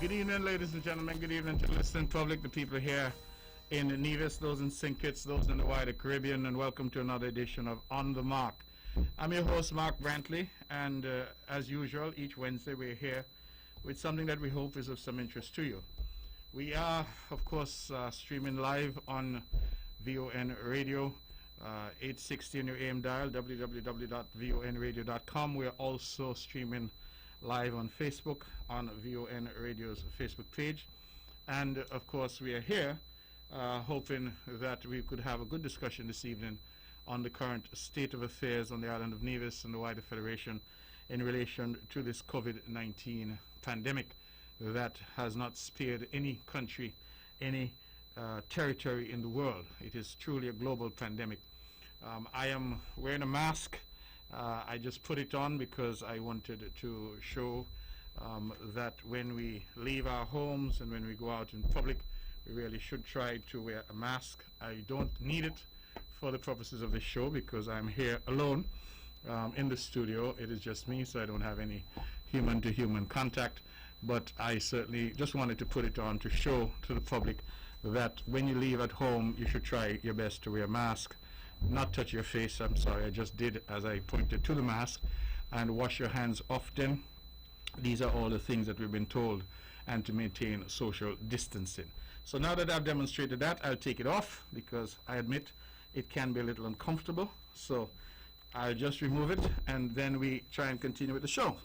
Good evening, ladies and gentlemen. Good evening to the listening public, the people here in Nevis, those in St. Kitts, those in the wider Caribbean, and welcome to another edition of On the Mark. I'm your host, Mark Brantley, and as usual, each Wednesday we're here with something that we hope is of some interest to you. We are, of course, streaming live on VON Radio, 860 on your AM dial, www.vonradio.com. We're also streaming live on Facebook on VON Radio's Facebook page. And, of course, we are here hoping that we could have a good discussion this evening on the current state of affairs on the island of Nevis and the wider Federation in relation to this COVID-19 pandemic that has not spared any country, any territory in the world. It is truly a global pandemic. I am wearing a mask. I just put it on because I wanted to show that when we leave our homes and when we go out in public, we really should try to wear a mask. I don't need it for the purposes of this show because I'm here alone in the studio. It is just me, so I don't have any human-to-human contact. But I certainly just wanted to put it on to show to the public that when you leave at home, you should try your best to wear a mask. Not touch your face, I'm sorry, I just did as I pointed to the mask, and wash your hands often. These are all the things that we've been told, and to maintain social distancing. So now that I've demonstrated that, I'll take it off because I admit it can be a little uncomfortable. So I'll just remove it and then we try and continue with the show.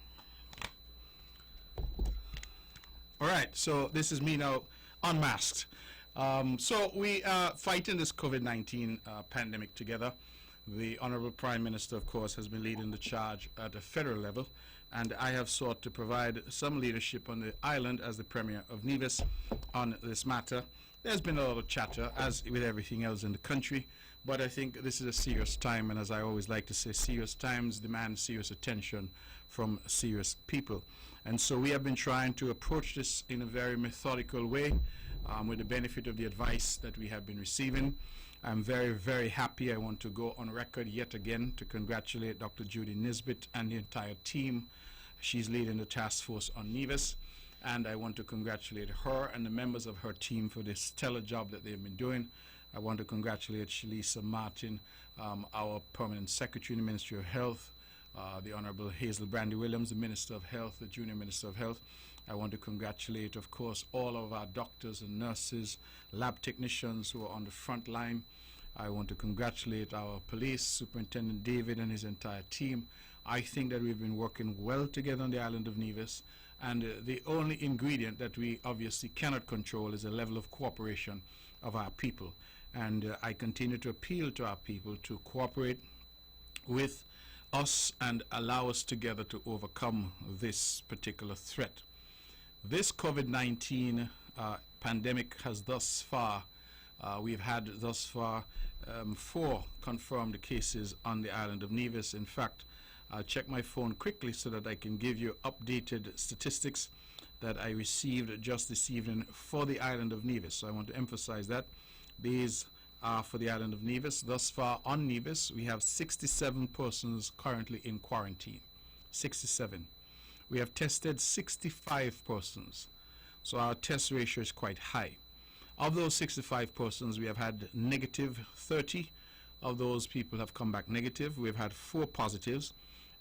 All right, so this is me now unmasked. So we are fighting this COVID-19 pandemic together. The Honorable Prime Minister, of course, has been leading the charge at a federal level, and I have sought to provide some leadership on the island as the Premier of Nevis on this matter. There's been a lot of chatter, as with everything else in the country, but I think this is a serious time, and as I always like to say, serious times demand serious attention from serious people. And so we have been trying to approach this in a very methodical way, with the benefit of the advice that we have been receiving. I'm very, very happy. I want to go on record yet again to congratulate Dr. Judy Nisbet and the entire team. She's leading the task force on Nevis, and I want to congratulate her and the members of her team for this stellar job that they've been doing. I want to congratulate Shalisa Martin, our permanent secretary in the Ministry of Health, the Honorable Hazel Brandy Williams, the Minister of Health, the Junior Minister of Health. I want to congratulate, of course, all of our doctors and nurses, lab technicians who are on the front line. I want to congratulate our police, Superintendent David and his entire team. I think that we've been working well together on the island of Nevis, and the only ingredient that we obviously cannot control is the level of cooperation of our people. And I continue to appeal to our people to cooperate with us and allow us together to overcome this particular threat. This COVID-19 pandemic has thus far, we've had thus far 4 confirmed cases on the island of Nevis. In fact, I'll check my phone quickly so that I can give you updated statistics that I received just this evening for the island of Nevis. So I want to emphasize that. These are for the island of Nevis. Thus far on Nevis, we have 67 persons currently in quarantine. 67. We have tested 65 persons. So our test ratio is quite high. Of those 65 persons, we have had negative 30. Of those people have come back negative. We've had 4 positives,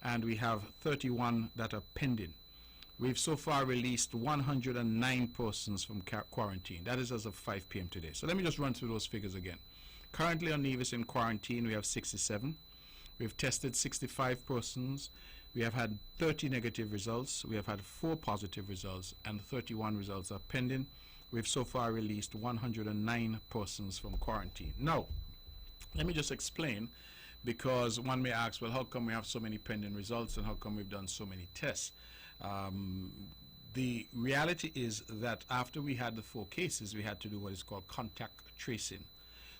and we have 31 that are pending. We've so far released 109 persons from quarantine. That is as of 5 p.m. today. So let me just run through those figures again. Currently on Nevis in quarantine, we have 67. We've tested 65 persons. We have had 30 negative results. We have had 4 positive results, and 31 results are pending. We've so far released 109 persons from quarantine. Now, let me just explain, because one may ask, well, how come we have so many pending results and how come we've done so many tests? The reality is that after we had the 4 cases, we had to do what is called contact tracing.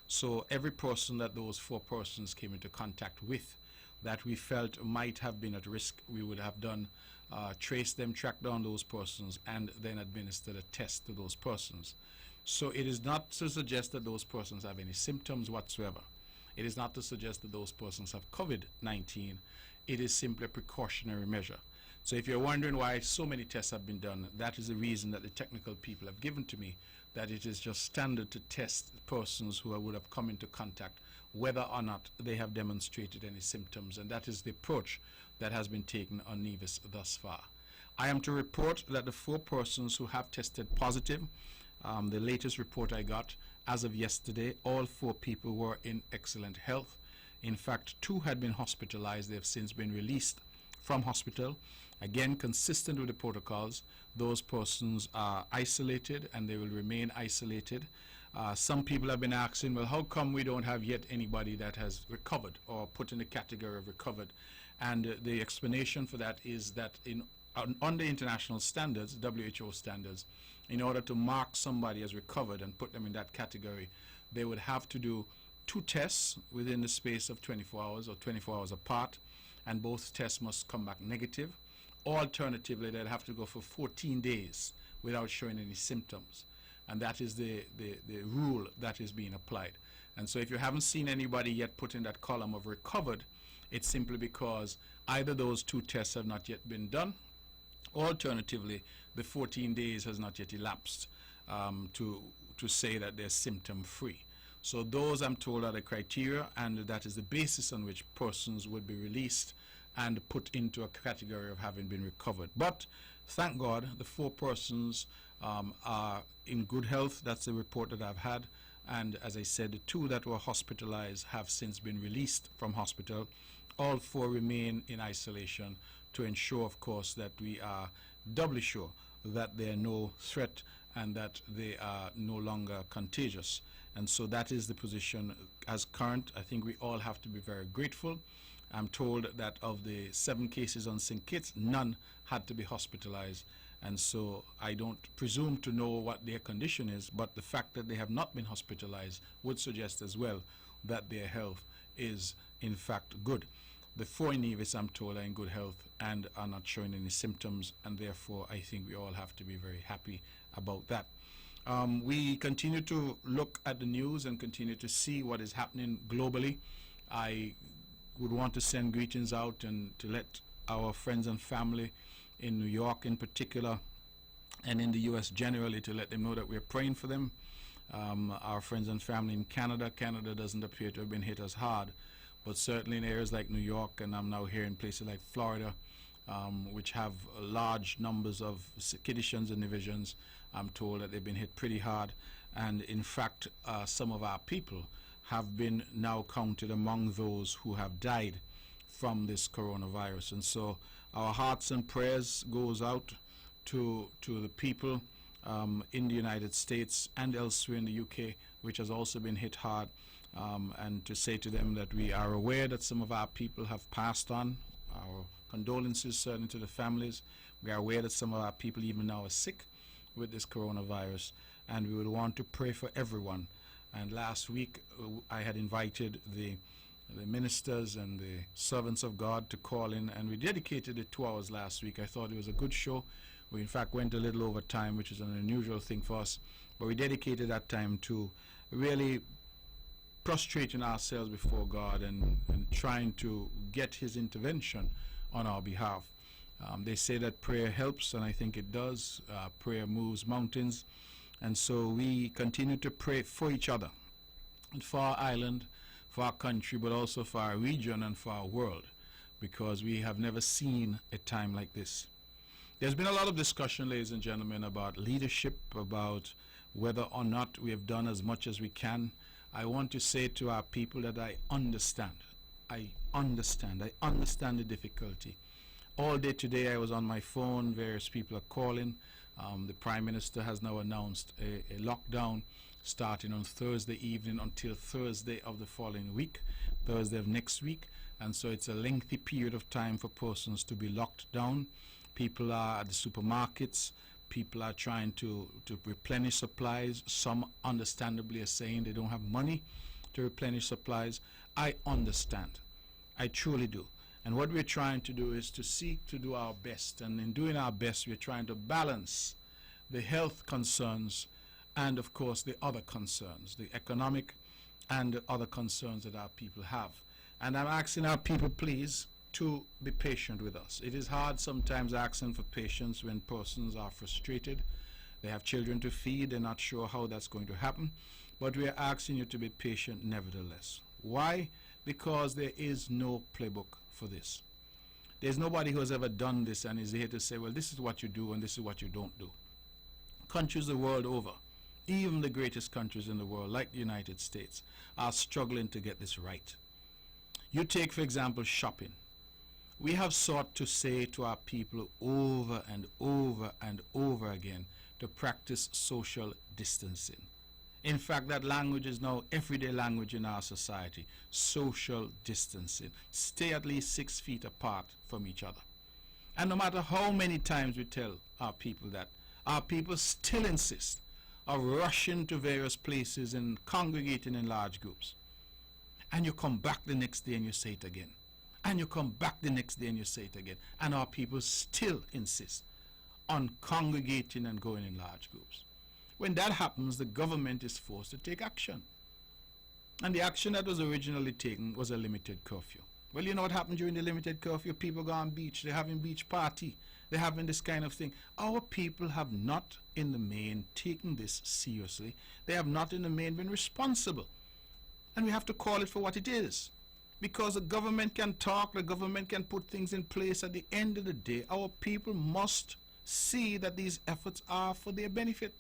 So every person that those 4 persons came into contact with that we felt might have been at risk, we would have done, trace them, track down those persons, and then administer a test to those persons. So it is not to suggest that those persons have any symptoms whatsoever. It is not to suggest that those persons have COVID-19. It is simply a precautionary measure. So if you're wondering why so many tests have been done, that is the reason that the technical people have given to me, that it is just standard to test persons who would have come into contact, whether or not they have demonstrated any symptoms, and that is the approach that has been taken on Nevis thus far. I am to report that the 4 persons who have tested positive, the latest report I got as of yesterday, all 4 people were in excellent health. In fact, 2 had been hospitalized. They have since been released from hospital. Again, consistent with the protocols, those persons are isolated and they will remain isolated. Some people have been asking, well, how come we don't have yet anybody that has recovered or put in the category of recovered? And the explanation for that is that under international standards, WHO standards, in order to mark somebody as recovered and put them in that category, they would have to do 2 tests within the space of 24 hours or 24 hours apart, and both tests must come back negative. Alternatively, they'd have to go for 14 days without showing any symptoms. And that is the rule that is being applied. And so if you haven't seen anybody yet put in that column of recovered, it's simply because either those 2 tests have not yet been done, or alternatively, the 14 days has not yet elapsed to say that they're symptom-free. So those, I'm told, are the criteria, and that is the basis on which persons would be released and put into a category of having been recovered. But thank God, the 4 persons are in good health. That's the report that I've had. And as I said, the 2 that were hospitalized have since been released from hospital. All 4 remain in isolation to ensure, of course, that we are doubly sure that they are no threat and that they are no longer contagious. And so that is the position as current. I think we all have to be very grateful. I'm told that of the 7 cases on St. Kitts, none had to be hospitalized. And so I don't presume to know what their condition is, but the fact that they have not been hospitalized would suggest as well that their health is in fact good. The 4 in Nevis, I'm told, are in good health and are not showing any symptoms, and therefore I think we all have to be very happy about that. We continue to look at the news and continue to see what is happening globally. I would want to send greetings out and to let our friends and family in New York in particular and in the US generally, to let them know that we're praying for them. Our friends and family in Canada doesn't appear to have been hit as hard, but certainly in areas like New York, and I'm now here in places like Florida, which have large numbers of Kiddishans and divisions, I'm told that they've been hit pretty hard. And in fact, some of our people have been now counted among those who have died from this coronavirus. And so our hearts and prayers goes out to the people in the United States and elsewhere in the UK, which has also been hit hard, and to say to them that we are aware that some of our people have passed on. Our condolences certainly to the families. We are aware that some of our people even now are sick with this coronavirus, and we would want to pray for everyone. And last week I had invited the ministers and the servants of God to call in, and we dedicated it 2 hours last week. I thought it was a good show. We in fact went a little over time, which is an unusual thing for us, but we dedicated that time to really prostrating ourselves before God and trying to get his intervention on our behalf. They say that prayer helps, and I think it does. Prayer moves mountains, and so we continue to pray for each other, and for our island, for our country, but also for our region and for our world, because we have never seen a time like this. There's been a lot of discussion, ladies and gentlemen, about leadership, about whether or not we have done as much as we can. I want to say to our people that I understand. I understand the difficulty. All day today I was on my phone, various people are calling. The Prime Minister has now announced a lockdown starting on Thursday evening until Thursday of the following week, Thursday of next week. And so it's a lengthy period of time for persons to be locked down. People are at the supermarkets. People are trying to replenish supplies. Some understandably are saying they don't have money to replenish supplies. I understand. I truly do. And what we're trying to do is to seek to do our best. And in doing our best, we're trying to balance the health concerns and, of course, the other concerns, the economic and the other concerns that our people have. And I'm asking our people, please, to be patient with us. It is hard sometimes asking for patience when persons are frustrated. They have children to feed. They're not sure how that's going to happen. But we are asking you to be patient nevertheless. Why? Because there is no playbook for this. There's nobody who has ever done this and is here to say, well, this is what you do and this is what you don't do. Countries the world over, even the greatest countries in the world, like the United States, are struggling to get this right. You take, for example, shopping. We have sought to say to our people over and over and over again to practice social distancing. In fact, that language is now everyday language in our society. Social distancing. Stay at least 6 feet apart from each other. And no matter how many times we tell our people that, our people still insist of rushing to various places and congregating in large groups. And you come back the next day and you say it again. And you come back the next day and you say it again. And our people still insist on congregating and going in large groups. When that happens, the government is forced to take action. And the action that was originally taken was a limited curfew. Well, you know what happened during the limited curfew? People go on beach, they're having beach party, they're having this kind of thing. Our people have not in the main taken this seriously. They have not in the main been responsible. And we have to call it for what it is. Because the government can talk, the government can put things in place. At the end of the day, our people must see that these efforts are for their benefit.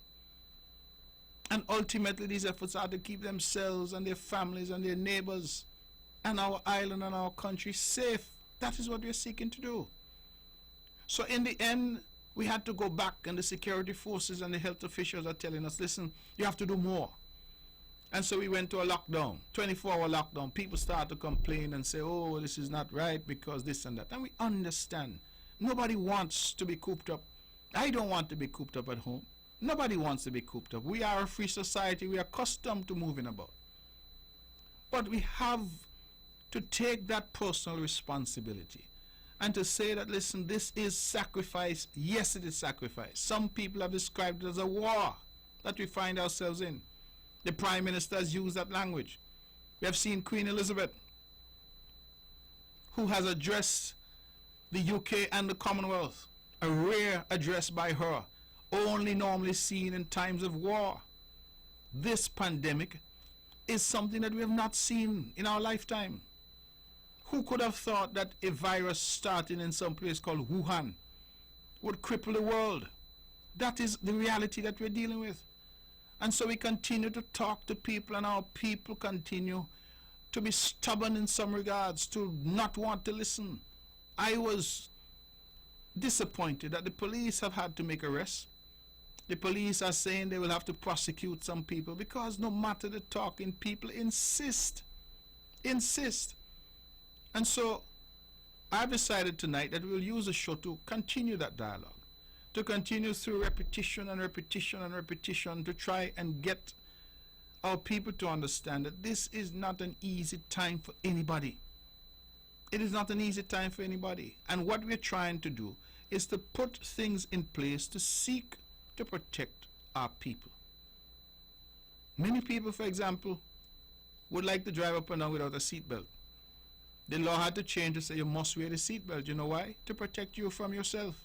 And ultimately these efforts are to keep themselves and their families and their neighbors and our island and our country safe. That is what we are seeking to do. So in the end, we had to go back, and the security forces and the health officials are telling us, listen, you have to do more. And so we went to a lockdown, 24-hour lockdown. People start to complain and say, oh, this is not right because this and that. And we understand. Nobody wants to be cooped up. I don't want to be cooped up at home. Nobody wants to be cooped up. We are a free society. We are accustomed to moving about. But we have to take that personal responsibility and to say that, listen, this is sacrifice. Yes, it is sacrifice. Some people have described it as a war that we find ourselves in. The Prime Minister has used that language. We have seen Queen Elizabeth, who has addressed the UK and the Commonwealth, a rare address by her, only normally seen in times of war. This pandemic is something that we have not seen in our lifetime. Who could have thought that a virus starting in some place called Wuhan would cripple the world? That is the reality that we're dealing with. And so we continue to talk to people, and our people continue to be stubborn in some regards, to not want to listen. I was disappointed that the police have had to make arrests. The police are saying they will have to prosecute some people because no matter the talking, people insist. And so I've decided tonight that we'll use the show to continue that dialogue, to continue through repetition and repetition and repetition, to try and get our people to understand that this is not an easy time for anybody. It is not an easy time for anybody. And what we're trying to do is to put things in place to seek to protect our people. Many people, for example, would like to drive up and down without a seatbelt. The law had to change to say you must wear the seatbelt. You know why? To protect you from yourself.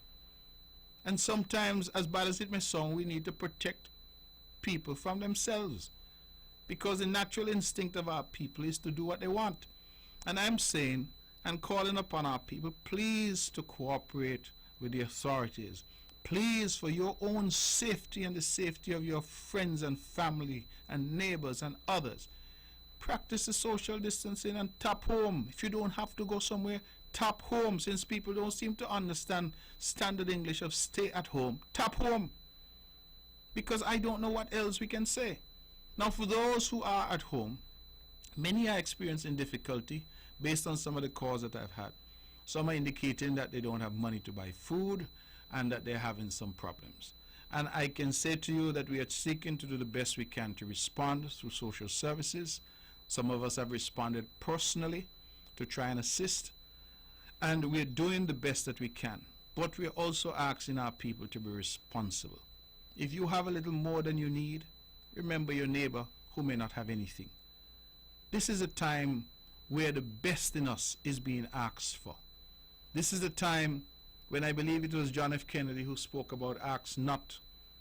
And sometimes, as bad as it may sound, we need to protect people from themselves, because the natural instinct of our people is to do what they want. And I'm saying and calling upon our people, please to cooperate with the authorities. Please, for your own safety and the safety of your friends and family and neighbors and others, practice the social distancing and tap home. If you don't have to go somewhere, tap home. Since people don't seem to understand standard English of stay at home, tap home. Because I don't know what else we can say. Now, for those who are at home, many are experiencing difficulty based on some of the calls that I've had. Some are indicating that they don't have money to buy food and that they're having some problems. And I can say to you that we are seeking to do the best we can to respond through social services. Some of us have responded personally to try and assist. And we're doing the best that we can. But we're also asking our people to be responsible. If you have a little more than you need, remember your neighbor who may not have anything. This is a time where the best in us is being asked for. This is the time when I believe it was John F. Kennedy who spoke about ask not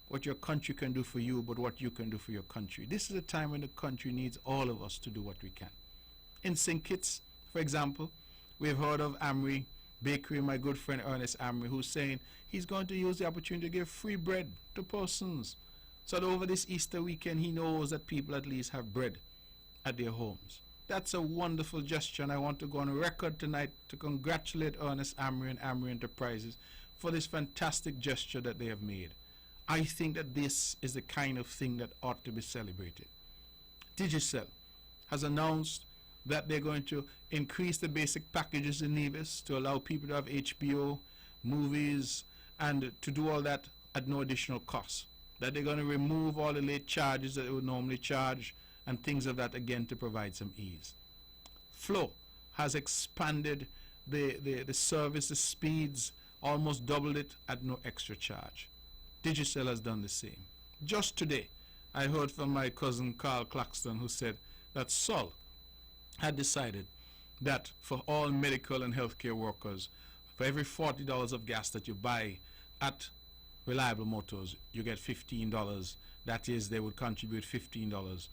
what your country can do for you, but what you can do for your country. This is a time when the country needs all of us to do what we can. In St. Kitts, for example, we've heard of Amory Bakery, my good friend Ernest Amory, who's saying he's going to use the opportunity to give free bread to persons. So that over this Easter weekend, he knows that people at least have bread at their homes. That's a wonderful gesture, and I want to go on record tonight to congratulate Ernest Amory and Amory Enterprises for this fantastic gesture that they have made. I think that this is the kind of thing that ought to be celebrated. Digicel has announced that they're going to increase the basic packages in Nevis to allow people to have HBO, movies, and to do all that at no additional cost. That they're going to remove all the late charges that they would normally charge and things of that, again, to provide some ease. Flow has expanded the service, the speeds, almost doubled it at no extra charge. Digicel has done the same. Just today, I heard from my cousin Carl Claxton, who said that Sol had decided that for all medical and healthcare workers, for every $40 of gas that you buy at Reliable Motors, you get $15. That is, they would contribute $15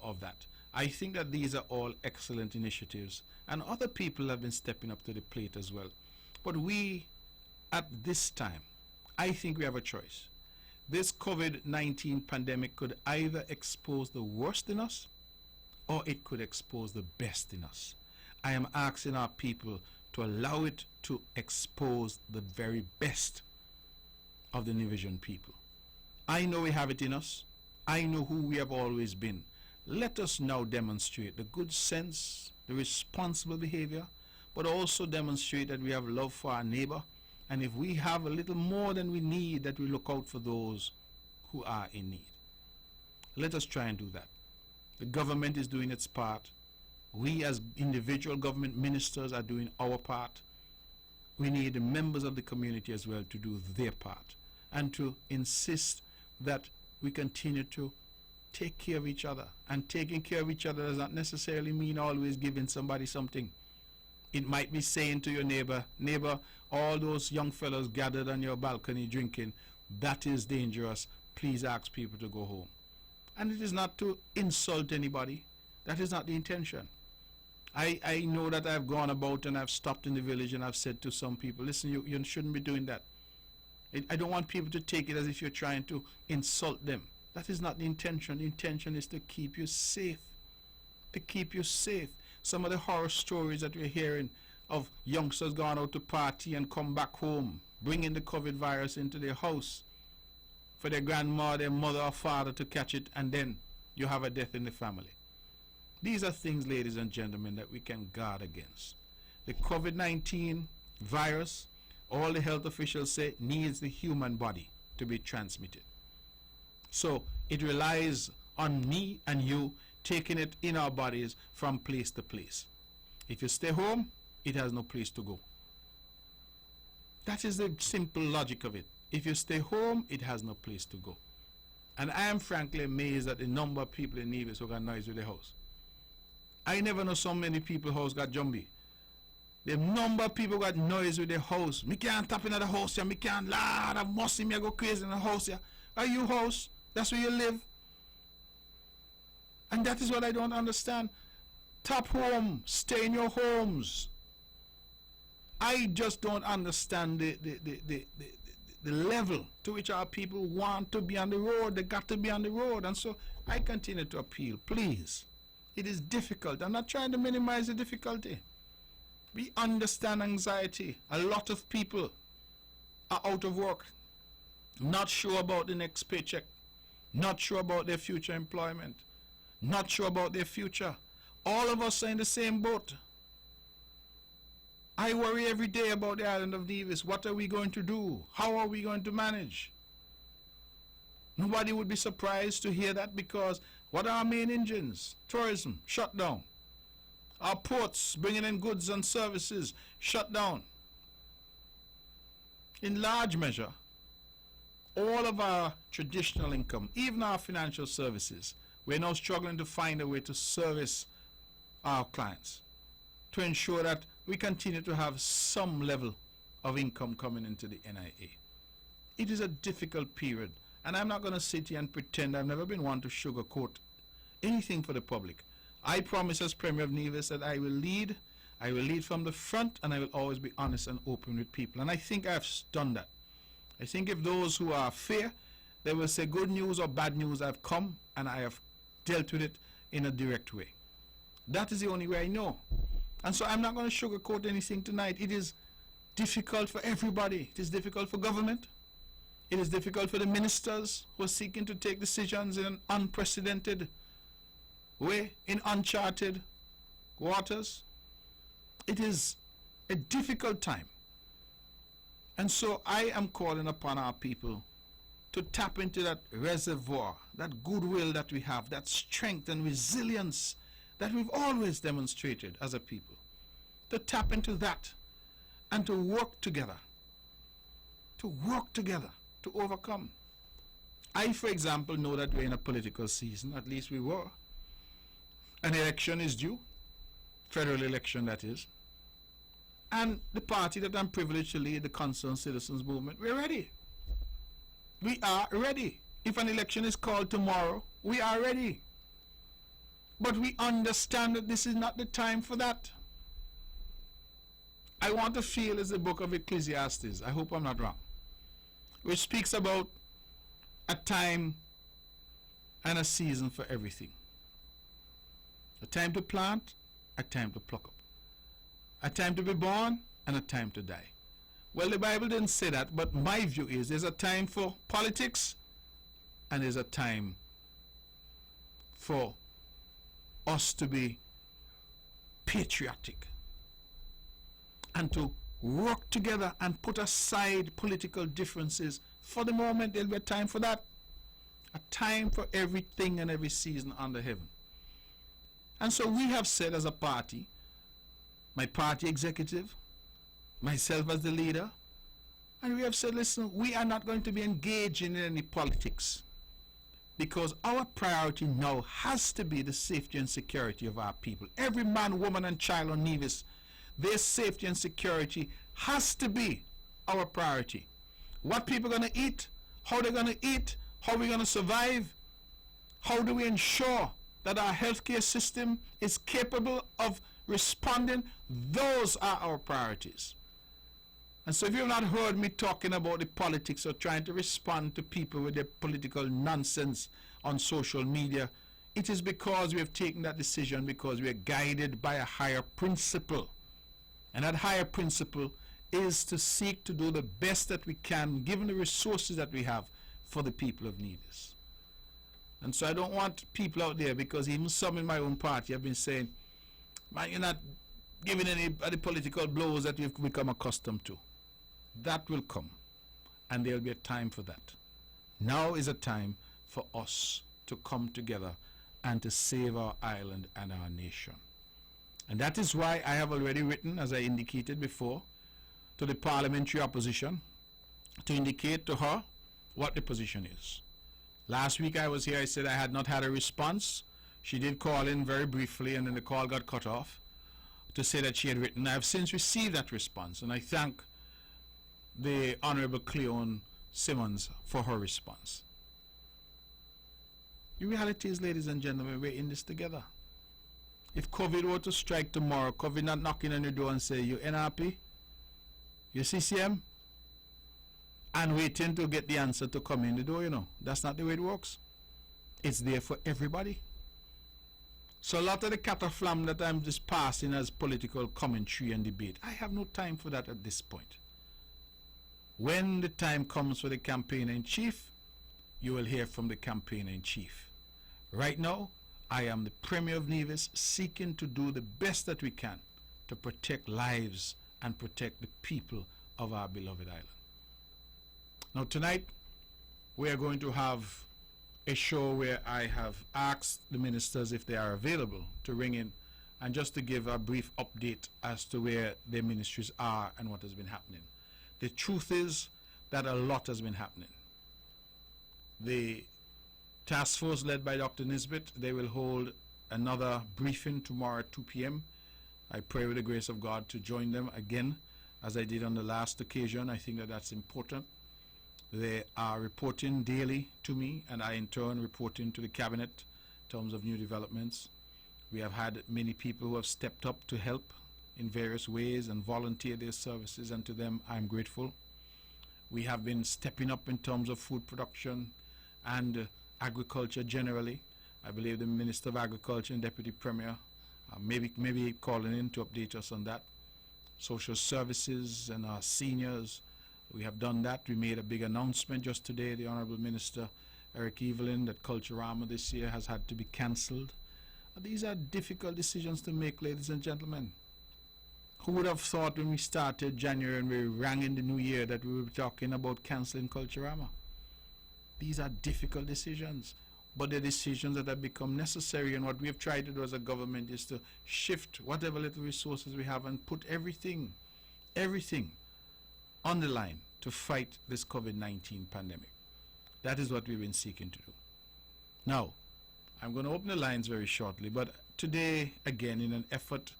of that. I think that these are all excellent initiatives, and other people have been stepping up to the plate as well. But we, at this time, I think we have a choice. This COVID-19 pandemic could either expose the worst in us, or it could expose the best in us. I am asking our people to allow it to expose the very best of the Nevisian people. I know we have it in us. I know who we have always been. Let us now demonstrate the good sense, the responsible behavior, but also demonstrate that we have love for our neighbor. And if we have a little more than we need, that we look out for those who are in need. Let us try and do that. The government is doing its part. We as individual government ministers are doing our part. We need the members of the community as well to do their part and to insist that we continue to take care of each other. And taking care of each other does not necessarily mean always giving somebody something. It might be saying to your neighbor, neighbor, all those young fellows gathered on your balcony drinking, that is dangerous. Please ask people to go home. And it is not to insult anybody. That is not the intention. I know that I've gone about and I've stopped in the village and I've said to some people, listen, you shouldn't be doing that. I don't want people to take it as if you're trying to insult them. That is not the intention. The intention is to keep you safe. To keep you safe. Some of the horror stories that we're hearing of youngsters going out to party and come back home, bringing the COVID virus into their house for their grandma, their mother or father to catch it, and then you have a death in the family. These are things, ladies and gentlemen, that we can guard against. The COVID-19 virus, all the health officials say, needs the human body to be transmitted. So it relies on me and you taking it in our bodies from place to place. If you stay home, it has no place to go. That is the simple logic of it. If you stay home, it has no place to go. And I am frankly amazed at the number of people in Nevis who got noise with the house. I never know so many people house got jumbie. The number of people got noise with the house. Me can't tap in at the house here. Me can't, Lord, I must see me go crazy in the house here. Are you house? That's where you live. And that is what I don't understand. Tap home. Stay in your homes. I just don't understand the level to which our people want to be on the road. They got to be on the road. And so I continue to appeal. Please. It is difficult. I'm not trying to minimize the difficulty. We understand anxiety. A lot of people are out of work. Not sure about the next paycheck. Not sure about their future employment. Not sure about their future. All of us are in the same boat. I worry every day about the island of Nevis. What are we going to do? How are we going to manage? Nobody would be surprised to hear that, because what are our main engines? Tourism, shut down. Our ports, bringing in goods and services, shut down. In large measure, all of our traditional income, even our financial services, we're now struggling to find a way to service our clients, to ensure that we continue to have some level of income coming into the NIA. It is a difficult period, and I'm not going to sit here and pretend. I've never been one to sugarcoat anything for the public. I promise as Premier of Nevis that I will lead from the front, and I will always be honest and open with people. And I think I've done that. I think if those who are fair, they will say good news or bad news, I've come and I have dealt with it in a direct way. That is the only way I know. And so I'm not going to sugarcoat anything tonight. It is difficult for everybody. It is difficult for government. It is difficult for the ministers who are seeking to take decisions in an unprecedented way, in uncharted waters. It is a difficult time. And so I am calling upon our people to tap into that reservoir, that goodwill that we have, that strength and resilience that we've always demonstrated as a people, to tap into that and to work together, to overcome. I, for example, know that we're in a political season, at least we were. An election is due, federal election that is. And the party that I'm privileged to lead, the Concerned Citizens Movement, we're ready. We are ready. If an election is called tomorrow, we are ready. But we understand that this is not the time for that. I want to feel as the book of Ecclesiastes, I hope I'm not wrong, which speaks about a time and a season for everything. A time to plant, a time to pluck up. A time to be born and a time to die. Well, the Bible didn't say that, but my view is there's a time for politics and there's a time for us to be patriotic and to work together and put aside political differences. For the moment, there'll be a time for that. A time for everything and every season under heaven. And so we have said as a party, my party executive, myself as the leader, and we have said, listen, we are not going to be engaging in any politics because our priority now has to be the safety and security of our people. Every man, woman, and child on Nevis, their safety and security has to be our priority. What people are going to eat, how they're going to eat, how we're going to survive, how do we ensure that our healthcare system is capable of responding, those are our priorities. And so if you've not heard me talking about the politics or trying to respond to people with their political nonsense on social media, it is because we have taken that decision because we are guided by a higher principle. And that higher principle is to seek to do the best that we can, given the resources that we have, for the people of Nevis. And so I don't want people out there, because even some in my own party have been saying, man, you're not giving any of the political blows that we've become accustomed to. That will come, and there will be a time for that. Now is a time for us to come together and to save our island and our nation. And that is why I have already written, as I indicated before, to the parliamentary opposition to indicate to her what the position is. Last week I was here, I said I had not had a response. She did call in very briefly, and then the call got cut off to say that she had written. I have since received that response, and I thank the Honorable Cleone Simmons for her response. The reality is, ladies and gentlemen, we're in this together. If COVID were to strike tomorrow, COVID not knocking on your door and say, you NRP, you CCM, and waiting to get the answer to come in the door, you know. That's not the way it works. It's there for everybody. So a lot of the cataflam that I'm just passing as political commentary and debate, I have no time for that at this point. When the time comes for the campaigner-in-chief, you will hear from the campaigner-in-chief. Right now, I am the Premier of Nevis, seeking to do the best that we can to protect lives and protect the people of our beloved island. Now tonight, we are going to have a show where I have asked the ministers if they are available to ring in and just to give a brief update as to where their ministries are and what has been happening. The truth is that a lot has been happening. The task force led by Dr. Nisbet, they will hold another briefing tomorrow at 2 p.m. I pray with the grace of God to join them again as I did on the last occasion. I think that that's important. They are reporting daily to me, and I in turn reporting to the cabinet in terms of new developments. We have had many people who have stepped up to help in various ways and volunteer their services, and to them I'm grateful. We have been stepping up in terms of food production and agriculture generally. I believe the Minister of Agriculture and Deputy Premier maybe calling in to update us on that. Social services and our seniors, we have done that. We made a big announcement just today, the Honorable Minister Eric Evelyn, that Culturama this year has had to be cancelled. These are difficult decisions to make, ladies and gentlemen. Who would have thought when we started January and we rang in the new year that we would be talking about cancelling Culturama? These are difficult decisions, but they're decisions that have become necessary, and what we have tried to do as a government is to shift whatever little resources we have and put everything on the line to fight this COVID-19 pandemic. That is what we've been seeking to do. Now, I'm going to open the lines very shortly, but today, again, in an effort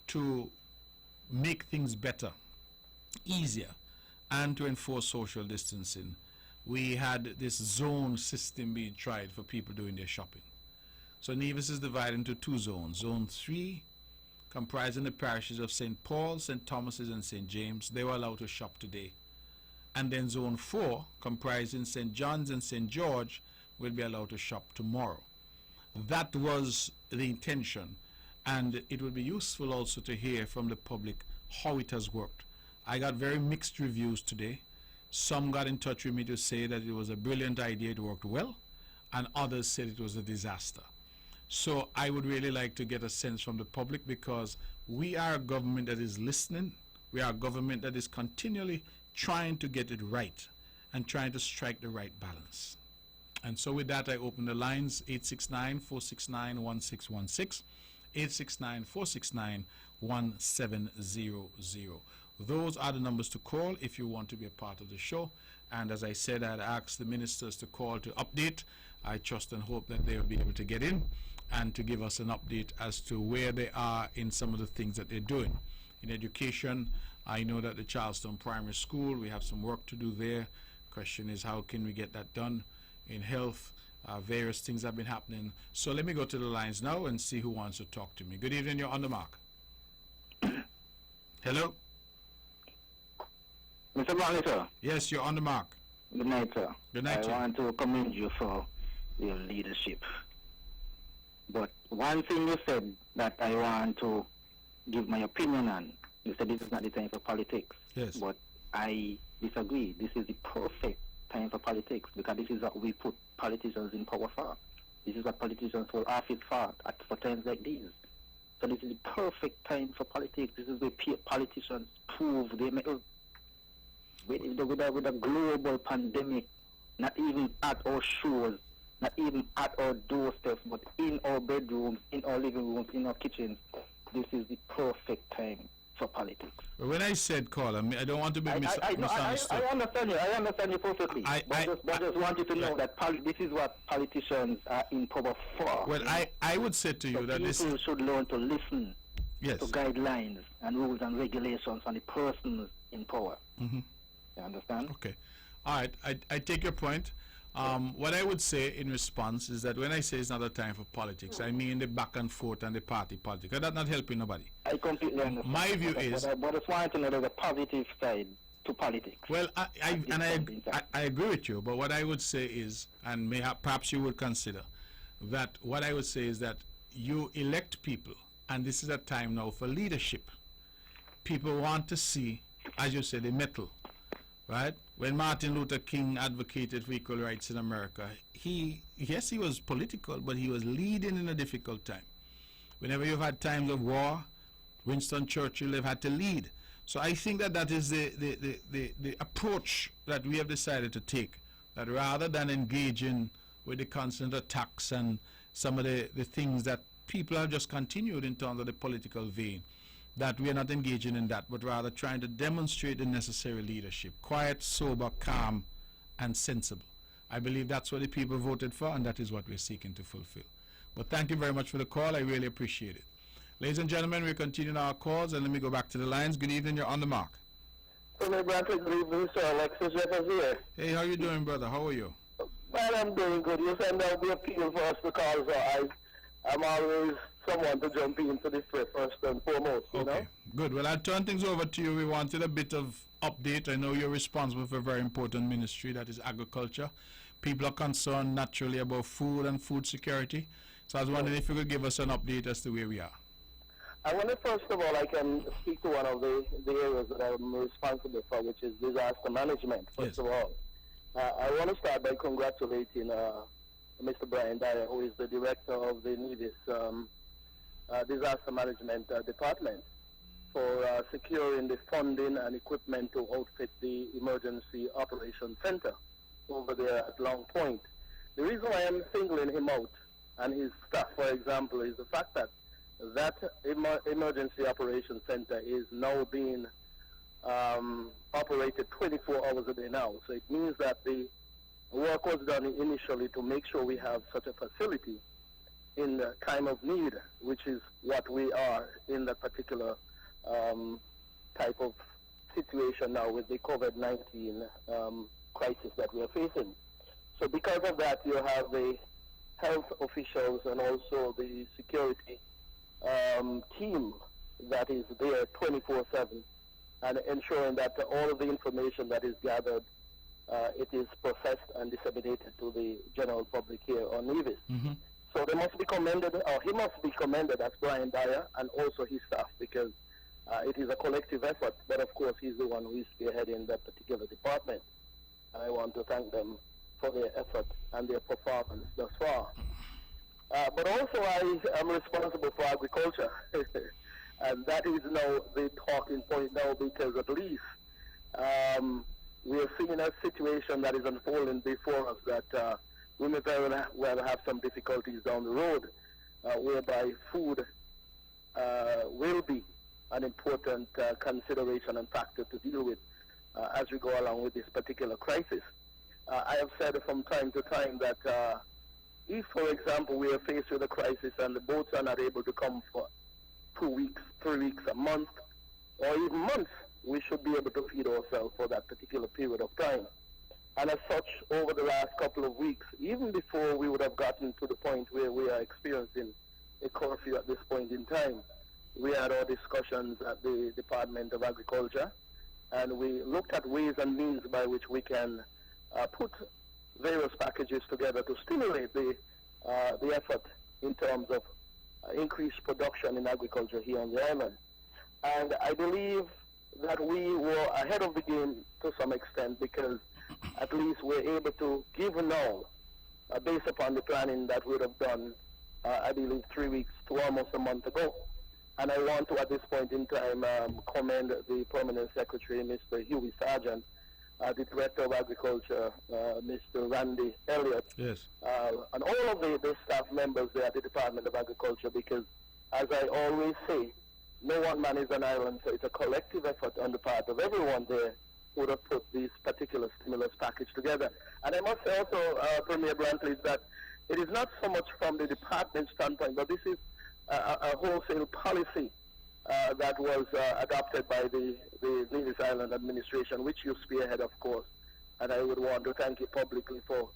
to make things better, easier, and to enforce social distancing, we had this zone system being tried for people doing their shopping. So Nevis is divided into two zones. Zone 3, comprising the parishes of St. Paul, St. Thomas's, and St. James, they were allowed to shop today. And then Zone 4, comprising St. John's and St. George, will be allowed to shop tomorrow. That was the intention, and it would be useful also to hear from the public how it has worked. I got very mixed reviews today. Some got in touch with me to say that it was a brilliant idea, it worked well, and others said it was a disaster. So I would really like to get a sense from the public, because we are a government that is listening. We are a government that is continually trying to get it right and trying to strike the right balance. And so with that, I open the lines, 869-469-1616, 869-469-1700. Those are the numbers to call if you want to be a part of the show. And as I said, I'd asked the ministers to call to update. I trust and hope that they will be able to get in and to give us an update as to where they are in some of the things that they're doing. In education, I know that the Charlestown Primary School, we have some work to do there. Question is, how can we get that done? In health, various things have been happening. So let me go to the lines now and see who wants to talk to me. Good evening, you're on the mark. Hello? Mr. Brownlee, sir. Yes, you're on the mark. Good night, sir. Good night, I want to commend you for your leadership. But one thing you said that I want to give my opinion on, you said this is not the time for politics. Yes. But I disagree. This is the perfect time for politics, because this is what we put politicians in power for. This is what politicians will office for times like these. So this is the perfect time for politics. This is where politicians prove they make with a global pandemic, not even at our shores, not even at our doorsteps, but in our bedrooms, in our living rooms, in our kitchens. This is the perfect time for politics. But when I said call, I don't want to be misunderstood. I understand you. I understand you perfectly. I just want you to know that this is what politicians are in power for. Well, I would say to you that people should learn to listen yes. to guidelines and rules and regulations on the persons in power. Mm-hmm. You understand? Okay. All right. I take your point. What I would say in response is that when I say it's not a time for politics, I mean the back and forth and the party politics. That's not helping nobody. I completely understand. My view is... But I just want to know there's a positive side to politics. Well, I agree with you, but what I would say is, and perhaps you would consider, that what I would say is that you elect people, and this is a time now for leadership. People want to see, as you say, the mettle, right? When Martin Luther King advocated for equal rights in America, he was political, but he was leading in a difficult time. Whenever you've had times of war, Winston Churchill have had to lead. So I think that is the approach that we have decided to take, that rather than engaging with the constant attacks and some of the things that people have just continued in terms of the political vein, that we are not engaging in that, but rather trying to demonstrate the necessary leadership, quiet, sober, calm, and sensible. I believe that's what the people voted for, and that is what we're seeking to fulfill. But thank you very much for the call. I really appreciate it. Ladies and gentlemen, we're continuing our calls, and let me go back to the lines. Good evening, you're on the mark. Hello, Bradley. Good evening, sir. Alexis Jeffers here. Hey, how you doing, brother? How are you? Well, I'm doing good. You said there'll be appeal for us because I'm always someone to jump into this first and foremost, you know? Okay, good. Well, I'll turn things over to you. We wanted a bit of update. I know you're responsible for a very important ministry, that is agriculture. People are concerned naturally about food and food security. So I was wondering if you could give us an update as to where we are. I wonder, first of all, I can speak to one of the areas that I'm responsible for, which is disaster management, first of all. I want to start by congratulating Mr. Brian Dyer, who is the director of the Nevis Disaster Management Department, for securing the funding and equipment to outfit the Emergency Operations Center over there at Long Point. The reason why I'm singling him out and his staff, for example, is the fact that Emergency Operations Center is now being operated 24 hours a day now. So it means that the work was done initially to make sure we have such a facility in the time of need, which is what we are in that particular type of situation now with the COVID-19 crisis that we are facing. So because of that, you have the health officials and also the security team that is there 24/7 and ensuring that all of the information that is gathered, it is processed and disseminated to the general public here on Nevis. Mm-hmm. So they must be commended, or he must be commended as Brian Dyer and also his staff, because it is a collective effort, but of course he's the one who is spearheading that particular department. And I want to thank them for their effort and their performance thus far. But also I am responsible for agriculture, and that is now the talking point now, because at least we are seeing a situation that is unfolding before us that we may very well have some difficulties down the road, whereby food will be an important consideration and factor to deal with as we go along with this particular crisis. I have said from time to time that if, for example, we are faced with a crisis and the boats are not able to come for 2 weeks, 3 weeks, a month, or even months, we should be able to feed ourselves for that particular period of time. And as such, over the last couple of weeks, even before we would have gotten to the point where we are experiencing a curfew at this point in time, we had our discussions at the Department of Agriculture, and we looked at ways and means by which we can put various packages together to stimulate the effort in terms of increased production in agriculture here on the island. And I believe that we were ahead of the game to some extent, because at least we're able to give now, based upon the planning that we would have done, I believe 3 weeks to almost a month ago. And I want to, at this point in time, commend the Permanent Secretary, Mr. Huey Sargent, the Director of Agriculture, Mr. Randy Elliott, Yes. and all of the staff members there at the Department of Agriculture, because, as I always say, no one man is an island, so it's a collective effort on the part of everyone there who would have put this particular stimulus package together. And I must say also, Premier Brantley, that it is not so much from the department standpoint, but this is a wholesale policy that was adopted by the Nevis Island administration, which you spearhead, of course. And I would want to thank you publicly for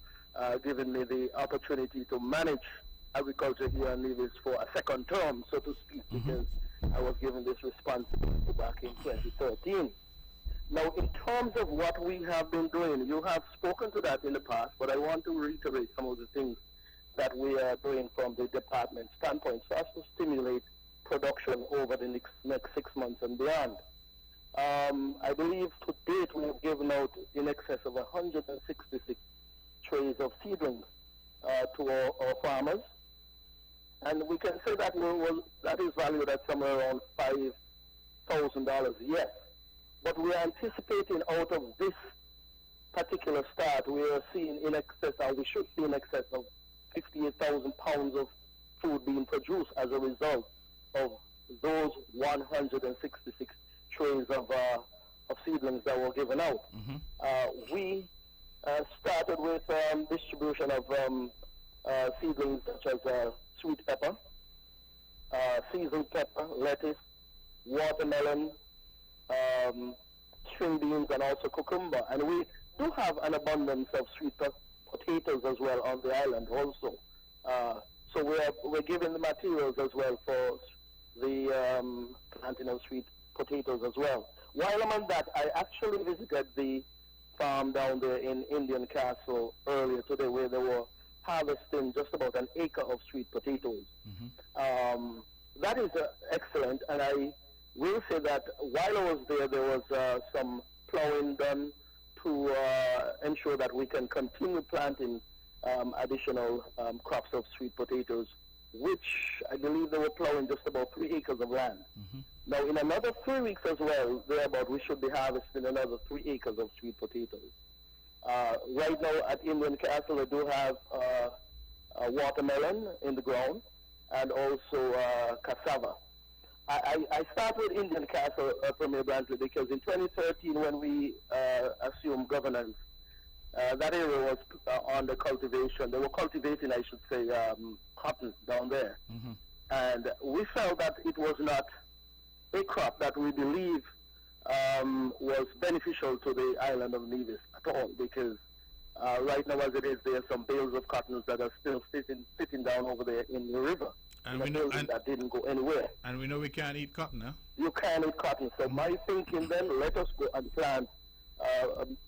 giving me the opportunity to manage agriculture here in Nevis for a second term, so to speak, because I was given this responsibility back in 2013. Now, in terms of what we have been doing, you have spoken to that in the past, but I want to reiterate some of the things that we are doing from the department standpoint, so as to stimulate production over the next 6 months and beyond. I believe to date we have given out in excess of 166 trays of seedlings to our farmers, and we can say that that is valued at somewhere around $5,000, yes. But we are anticipating out of this particular start, we are seeing in excess, or we should see in excess of 58,000 pounds of food being produced as a result of those 166 trays of seedlings that were given out. We started with distribution of seedlings such as sweet pepper, seasoned pepper, lettuce, watermelon, string beans, and also cucumber. And we do have an abundance of sweet potatoes as well on the island also. So we're given the materials as well for the planting of sweet potatoes as well. While I'm on that, I actually visited the farm down there in Indian Castle earlier today, where they were harvesting just about an acre of sweet potatoes. That is excellent, and I will say that while I was there was some plowing done to ensure that we can continue planting additional crops of sweet potatoes, which I believe they were plowing just about 3 acres of land. Now, in another 3 weeks as well, thereabout, we should be harvesting another 3 acres of sweet potatoes. Right now at Indian Castle, we do have watermelon in the ground and also cassava. I start with Indian Castle, Premier Brantley, because in 2013, when we assumed governance, that area was under cultivation. They were cultivating, I should say, cotton down there. And we felt that it was not a crop that we believe was beneficial to the island of Nevis at all, because right now as it is, there are some bales of cotton that are still sitting down over there in the river. And we know that didn't go anywhere. And we know we can't eat cotton, huh? You can't eat cotton. So my thinking then, let us go and plant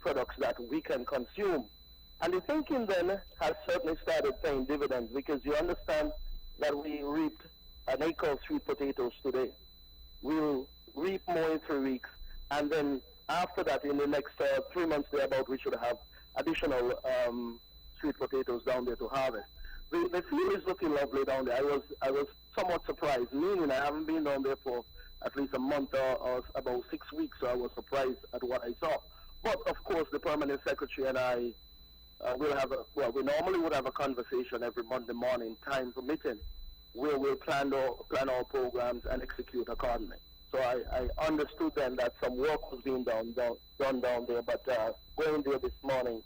products that we can consume. And the thinking then has certainly started paying dividends, because you understand that we reaped an acre of sweet potatoes today. We'll reap more in 3 weeks, and then after that, in the next 3 months thereabout, we should have additional sweet potatoes down there to harvest. The field is looking lovely down there. I was somewhat surprised, meaning I haven't been down there for at least a month or about 6 weeks, so I was surprised at what I saw. But of course, the permanent secretary and I will have we normally would have a conversation every Monday morning, time permitting, where we'll plan our programs and execute accordingly. So I understood then that some work was being done down there, but going there this morning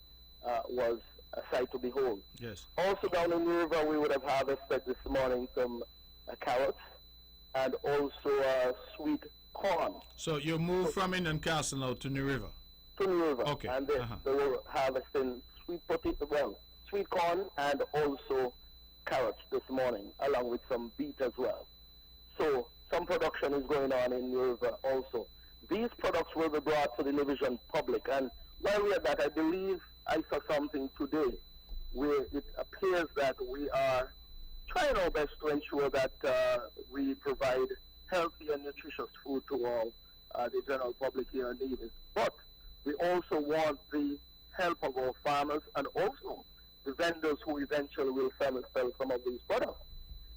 was a sight to behold. Yes. Also down in the river, we would have harvested this morning some carrots and also sweet corn. So you moved from Indian Castle now to New River? To New River. Okay. And they were harvesting sweet corn and also carrots this morning, along with some beet as well. So some production is going on in New River also. These products will be brought to the Division public. And while we are at that, I believe I saw something today where it appears that we are trying our best to ensure that we provide healthy and nutritious food to all the general public here in Nevis. But we also want the help of our farmers and also the vendors who eventually will sell some of these products.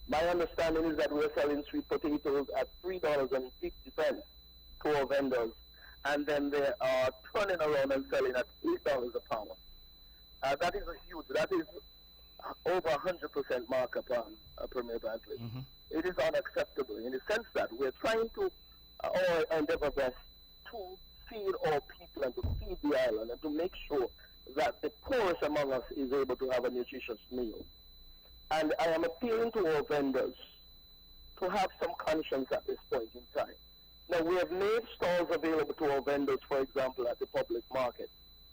My understanding is that we're selling sweet potatoes at $3.50 to our vendors, and then they are turning around and selling at $8 a pound. That is that is over 100% markup on Premier Brantley. It is unacceptable in the sense that we're trying to endeavor best to feed our people and to feed the island and to make sure that the poorest among us is able to have a nutritious meal. And I am appealing to our vendors to have some conscience at this point in time. Now, we have made stalls available to our vendors, for example, at the public market,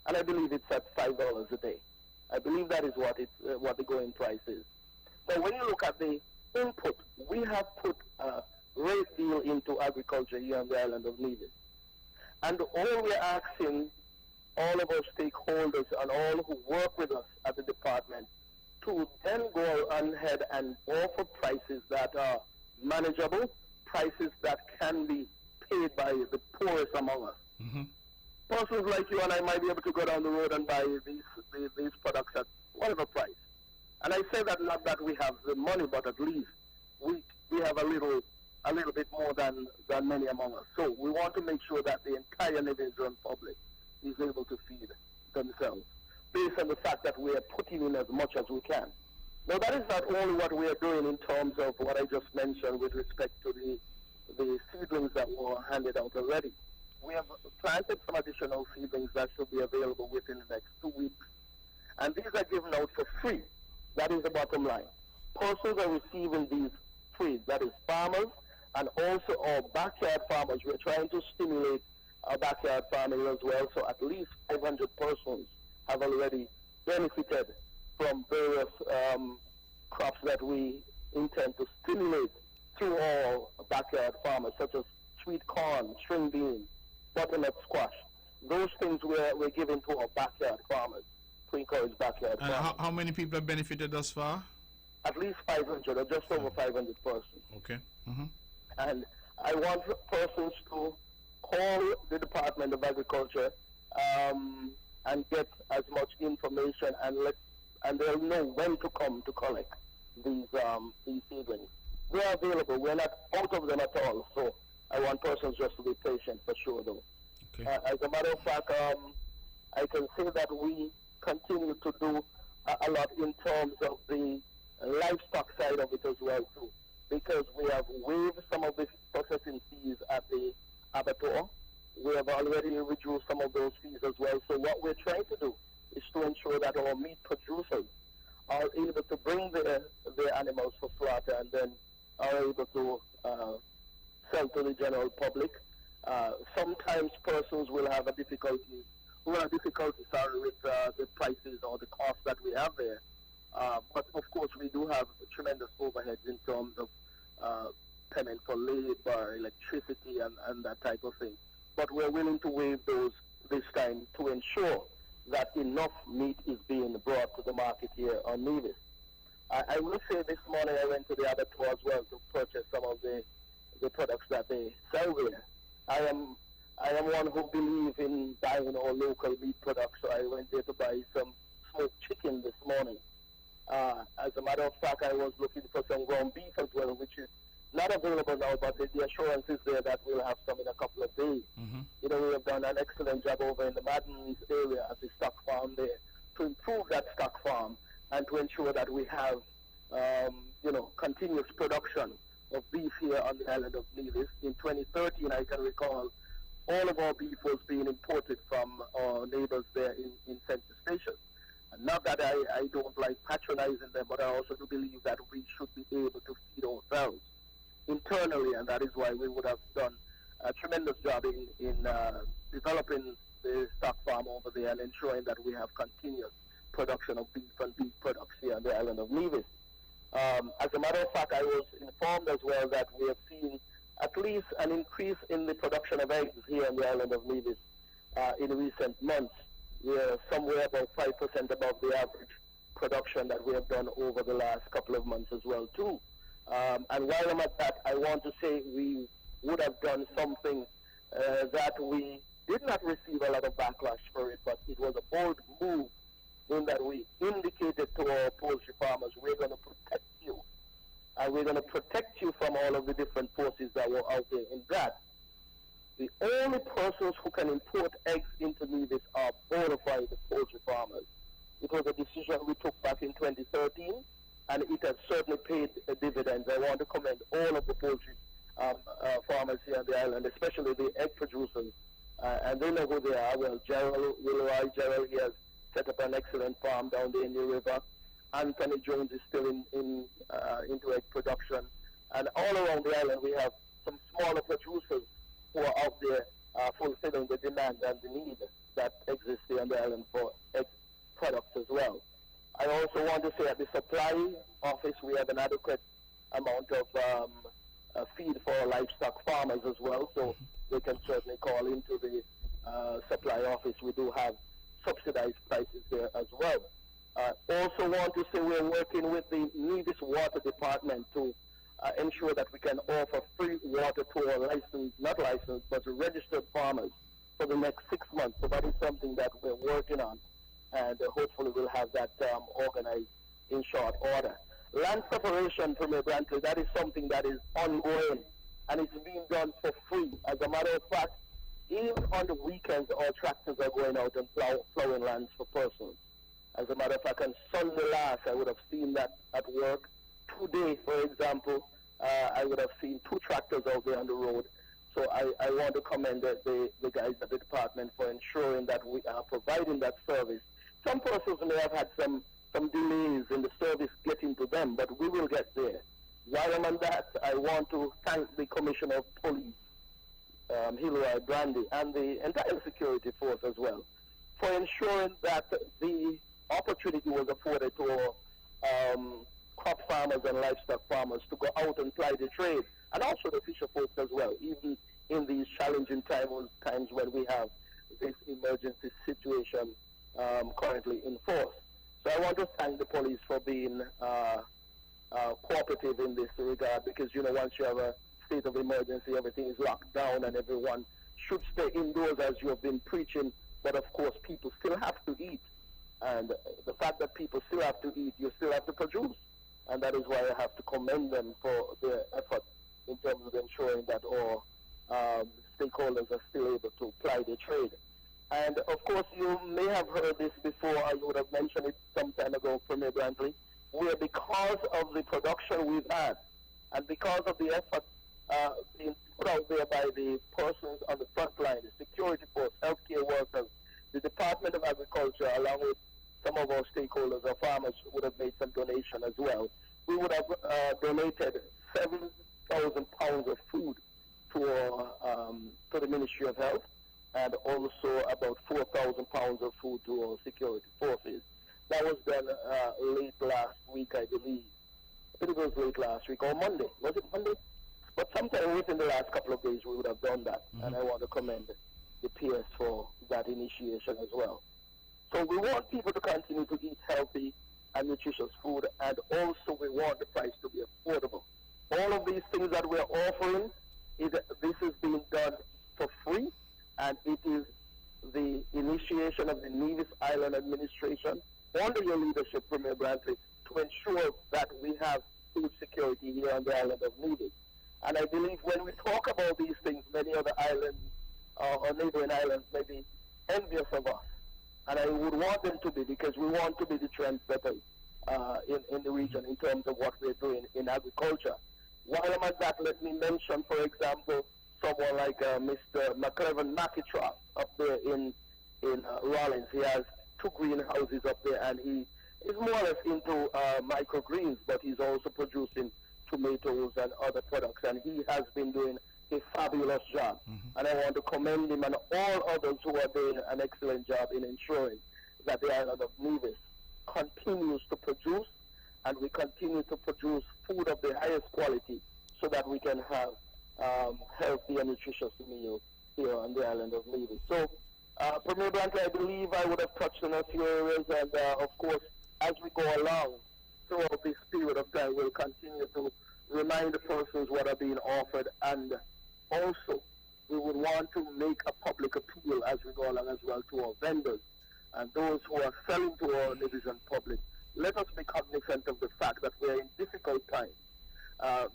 and I believe it's at $5 a day. I believe that is what the going price is. Now, when you look at the input, we have put a great deal into agriculture here on the island of Nevis. And all we're asking all of our stakeholders and all who work with us at the department to then go ahead and offer prices that are manageable, prices that can be paid by the poorest among us. Persons like you and I might be able to go down the road and buy these products at whatever price. And I say that not that we have the money, but at least we have a little bit more than many among us. So we want to make sure that the entire Nigerian public is able to feed themselves, based on the fact that we are putting in as much as we can. Now, that is not only what we are doing in terms of what I just mentioned with respect to the seedlings that were handed out already. We have planted some additional seedlings that should be available within the next 2 weeks. And these are given out for free. That is the bottom line. Persons are receiving these free. that is farmers, and also our backyard farmers. We're trying to stimulate our backyard farming as well, so at least 500 persons have already benefited from various crops that we intend to stimulate through our backyard farmers, such as sweet corn, string beans, butternut squash. Those things we're giving to our backyard farmers to encourage backyard And farming. how many people have benefited thus far? At least 500 or just over 500 persons. Okay. Mm-hmm. And I want persons to call the Department of Agriculture and get as much information, and they'll know when to come to collect these seedlings. They are available. We're not out of them at all. So I want persons just to be patient for sure, though. Okay. As a matter of fact, I can say that we continue to do a lot in terms of the livestock side of it as well too, because we have waived some of the processing fees at the abattoir. We have already reduced some of those fees as well. So what we're trying to do is to ensure that our meat producers are able to bring their animals for slaughter and then are able to sell to the general public. Sometimes persons will have a difficulty, with the prices or the cost that we have there. But of course, we do have tremendous overheads in terms of payment for labor, electricity, and that type of thing. But we're willing to waive those this time to ensure that enough meat is being brought to the market here on Nevis. I will say this morning I went to the abattoir as well to purchase some of the products that they sell there. I am one who believes in buying our local meat products, so I went there to buy some smoked chicken this morning. As a matter of fact, I was looking for some ground beef as well, which is not available now, but the assurance is there that we'll have some in a couple of days. Mm-hmm. You know, we have done an excellent job over in the Madden East area at the stock farm there to improve that stock farm and to ensure that we have, continuous production of beef here on the island of Nevis. In 2013, I can recall all of our beef was being imported from our neighbors there in Census Station. And not that I don't like patronizing them, but I also do believe that we should be able to feed ourselves internally, and that is why we would have done a tremendous job in developing the stock farm over there and ensuring that we have continuous production of beef and beef products here on the island of Nevis. As a matter of fact, I was informed as well that we have seen at least an increase in the production of eggs here on the island of Nevis in recent months. We are somewhere about 5% above the average production that we have done over the last couple of months as well too. And while I'm at that, I want to say we would have done something that we did not receive a lot of backlash for it, but it was a bold move in that we indicated to our poultry farmers, we're going to protect you. And we're going to protect you from all of the different forces that were out there. In that, the only persons who can import eggs into Nevis are bona fide poultry farmers. It was a decision we took back in 2013, and it has certainly paid dividends. I want to commend all of the poultry farmers here on the island, especially the egg producers, and they know who they are. Well, Gerald he has set up an excellent farm down there in the river. Anthony Jones is still into egg production, and all around the island we have some smaller producers who are out there fulfilling the demand and the need that exists here on the island for egg products as well. I also want to say at the supply office we have an adequate amount of feed for our livestock farmers as well, so they can certainly call into the supply office. We do have subsidized prices there as well. Also want to say we're working with the Nevis Water Department to ensure that we can offer free water to our but registered farmers for the next 6 months. So that is something that we're working on, and hopefully we'll have that organized in short order. Land separation, Premier Brantley, that is something that is ongoing, and it's being done for free. As a matter of fact, even on the weekends, our tractors are going out and plowing lands for persons. As a matter of fact, on Sunday last, I would have seen that at work. Today, for example, I would have seen 2 tractors out there on the road. So I want to commend the guys at the department for ensuring that we are providing that service. Some persons may have had some delays in the service getting to them, but we will get there. While I'm on that, I want to thank the Commissioner of Police, Hilary Brandy, and the entire security force as well, for ensuring that the opportunity was afforded to crop farmers and livestock farmers to go out and ply the trade, and also the fisher folks as well, even in these challenging times when we have this emergency situation currently in force. So I want to thank the police for being cooperative in this regard, because, you know, once you have a state of emergency, everything is locked down and everyone should stay indoors as you have been preaching, but of course people still have to eat. And the fact that people still have to eat, you still have to produce. And that is why I have to commend them for their effort in terms of ensuring that all stakeholders are still able to ply their trade. And of course, you may have heard this before, I would have mentioned it some time ago, Premier Brantley, where because of the production we've had, and because of the effort being put out there by the persons on the front line, the security force, healthcare workers, the Department of Agriculture, along with some of our stakeholders, our farmers would have made some donation as well. We would have donated 7,000 pounds of food to the Ministry of Health, and also about 4,000 pounds of food to our security forces. That was done late last week, I believe. I think it was late last week, or Monday. Was it Monday? But sometime within the last couple of days, we would have done that. And I want to commend the PS for that initiation as well. So we want people to continue to eat healthy and nutritious food, and also we want the price to be affordable. All of these things that we're offering, this is being done for free, and it is the initiation of the Nevis Island Administration under your leadership, Premier Brantley, to ensure that we have food security here on the island of Nevis. And I believe when we talk about these things, many other islands or neighboring islands may be envious of us. And I would want them to be, because we want to be the trendsetters in the region in terms of what we're doing in agriculture. While I'm at that, let me mention, for example, someone like Mr. McClevin McIntosh up there in Rollins. He has 2 greenhouses up there, and he is more or less into microgreens, but he's also producing tomatoes and other products, and he has been doing a fabulous job. And I want to commend him and all others who are doing an excellent job in ensuring that the island of Nevis continues to produce, and we continue to produce food of the highest quality so that we can have healthy and nutritious meals here on the island of Nevis. So, Premier Brantley, I believe I would have touched on a few areas, and of course, as we go along throughout this period of time, we'll continue to remind the persons what are being offered, and also we would want to make a public appeal as we go along as well to our vendors and those who are selling to our Nevisian public. Let us be cognizant of the fact that we're in difficult times.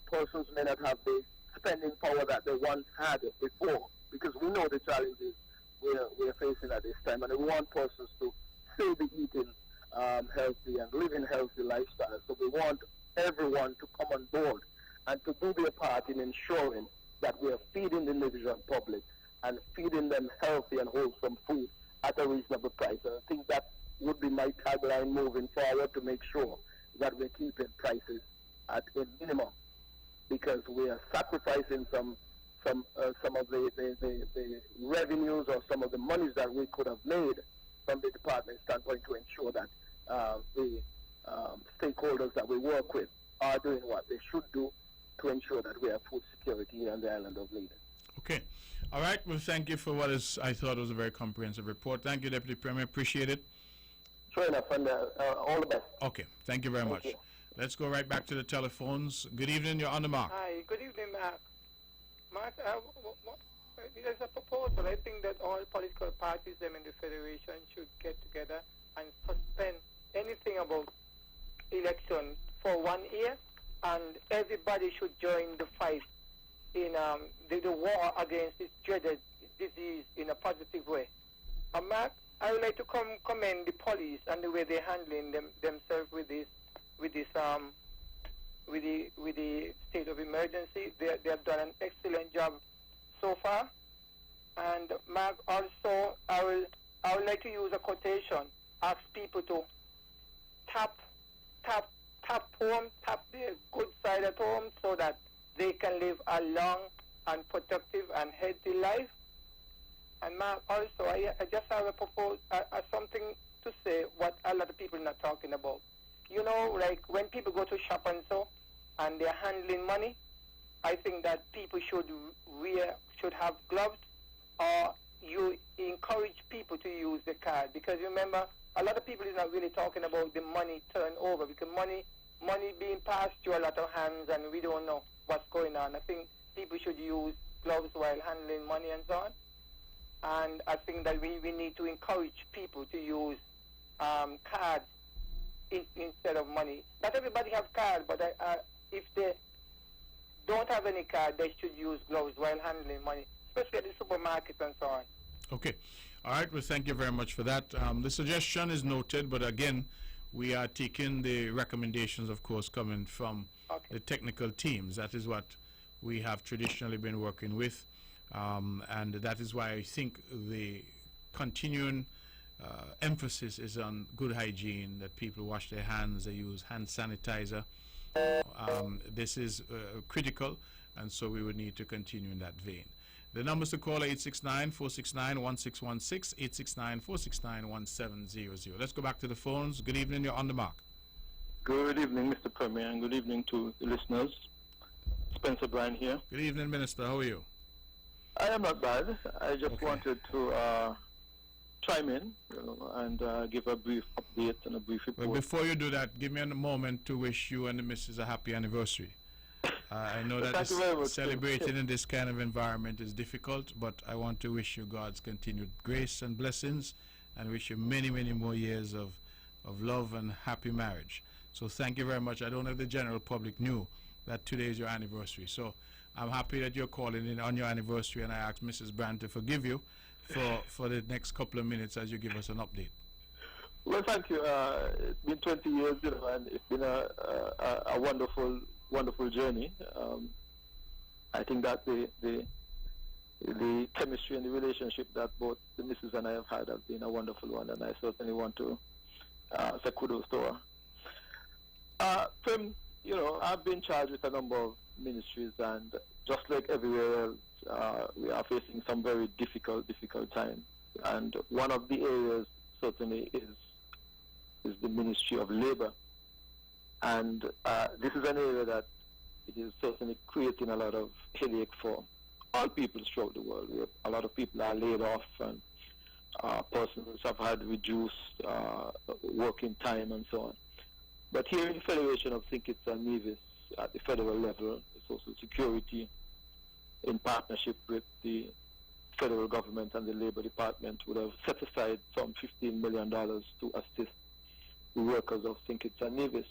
Persons may not have the spending power that they once had before, because we know the challenges we're facing at this time, and we want persons to still be eating healthy and living healthy lifestyles. So we want everyone to come on board and to do their part in ensuring that we are feeding the Nevisian public and feeding them healthy and wholesome food at a reasonable price. And I think that would be my tagline moving forward, to make sure that we're keeping prices at a minimum, because we are sacrificing some of the revenues or some of the monies that we could have made from the department standpoint to ensure that the stakeholders that we work with are doing what they should do to ensure that we have food security on the island of Nevis. Okay. All right. Well, thank you for what I thought was a very comprehensive report. Thank you, Deputy Premier. Appreciate it. Sure enough, and all the best. Okay. Thank you very much. You. Let's go right back to the telephones. Good evening. You're on the mark. Hi. Good evening, Mark. Mark, there's a proposal. I think that all political parties them in the Federation should get together and suspend anything about election for 1 year, and everybody should join the fight in the war against this dreaded disease in a positive way. Mark, I would like to commend the police and the way they're handling themselves with the state of emergency. They have done an excellent job so far. And Mark, also, I would like to use a quotation: ask people to tap tap the good side at home so that they can live a long and productive and healthy life. And Mark, also, I just have something to say what a lot of people are not talking about. You know, like when people go to shop and so, and they're handling money, I think that people should have gloves, or you encourage people to use the card, because remember, a lot of people is not really talking about the money turnover, because money being passed through a lot of hands and we don't know what's going on. I think people should use gloves while handling money and so on. And I think that we need to encourage people to use cards instead of money. Not everybody have cards, but if they don't have any card, they should use gloves while handling money, especially at the supermarkets and so on. Okay. All right. Well, thank you very much for that. The suggestion is noted, but again, we are taking the recommendations, of course, coming from the technical teams. That is what we have traditionally been working with. And that is why I think the continuing emphasis is on good hygiene, that people wash their hands, they use hand sanitizer. This is critical, and so we would need to continue in that vein. The numbers to call are 869-469-1616, 869-469-1700. Let's go back to the phones. Good evening, you're on the mark. Good evening, Mr. Premier, and good evening to the listeners. Spencer Bryan here. Good evening, Minister. How are you? I am not bad. I just wanted to chime in, and give a brief update and a brief report. Well, before you do that, give me a moment to wish you and the missus a happy anniversary. I know that celebrating in this kind of environment is difficult, but I want to wish you God's continued grace and blessings, and wish you many, many more years of love and happy marriage. So thank you very much. I don't know if the general public knew that today is your anniversary. So I'm happy that you're calling in on your anniversary, and I asked Mrs. Brand to forgive you for the next couple of minutes as you give us an update. Well, thank you. It's been 20 years, and it's been a wonderful journey. I think that the chemistry and the relationship that both the missus and I have had has been a wonderful one, and I certainly want to say kudos to her. I've been charged with a number of ministries, and just like everywhere else, we are facing some very difficult times. And one of the areas certainly is the Ministry of Labor. And this is an area that it is certainly creating a lot of headache for all people throughout the world. A lot of people are laid off, and persons have had reduced working time and so on. But here in the Federation of St. Kitts and Nevis, at the federal level, Social Security, in partnership with the federal government and the Labor Department, would have set aside some $15 million to assist the workers of St. Kitts and Nevis.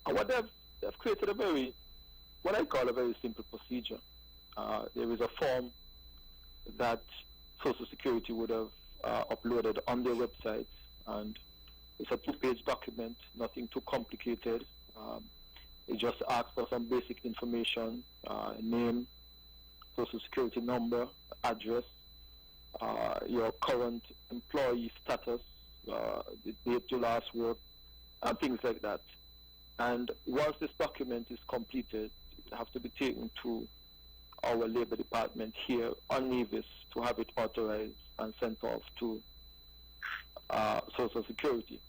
And what they've created what I call a very simple procedure. There is a form that Social Security would have uploaded on their website, and it's a 2-page document, nothing too complicated. It just asks for some basic information, name, Social Security number, address, your current employee status, the date you last worked, and things like that. And once this document is completed, it has to be taken to our Labor Department here on Nevis to have it authorized and sent off to Social Security.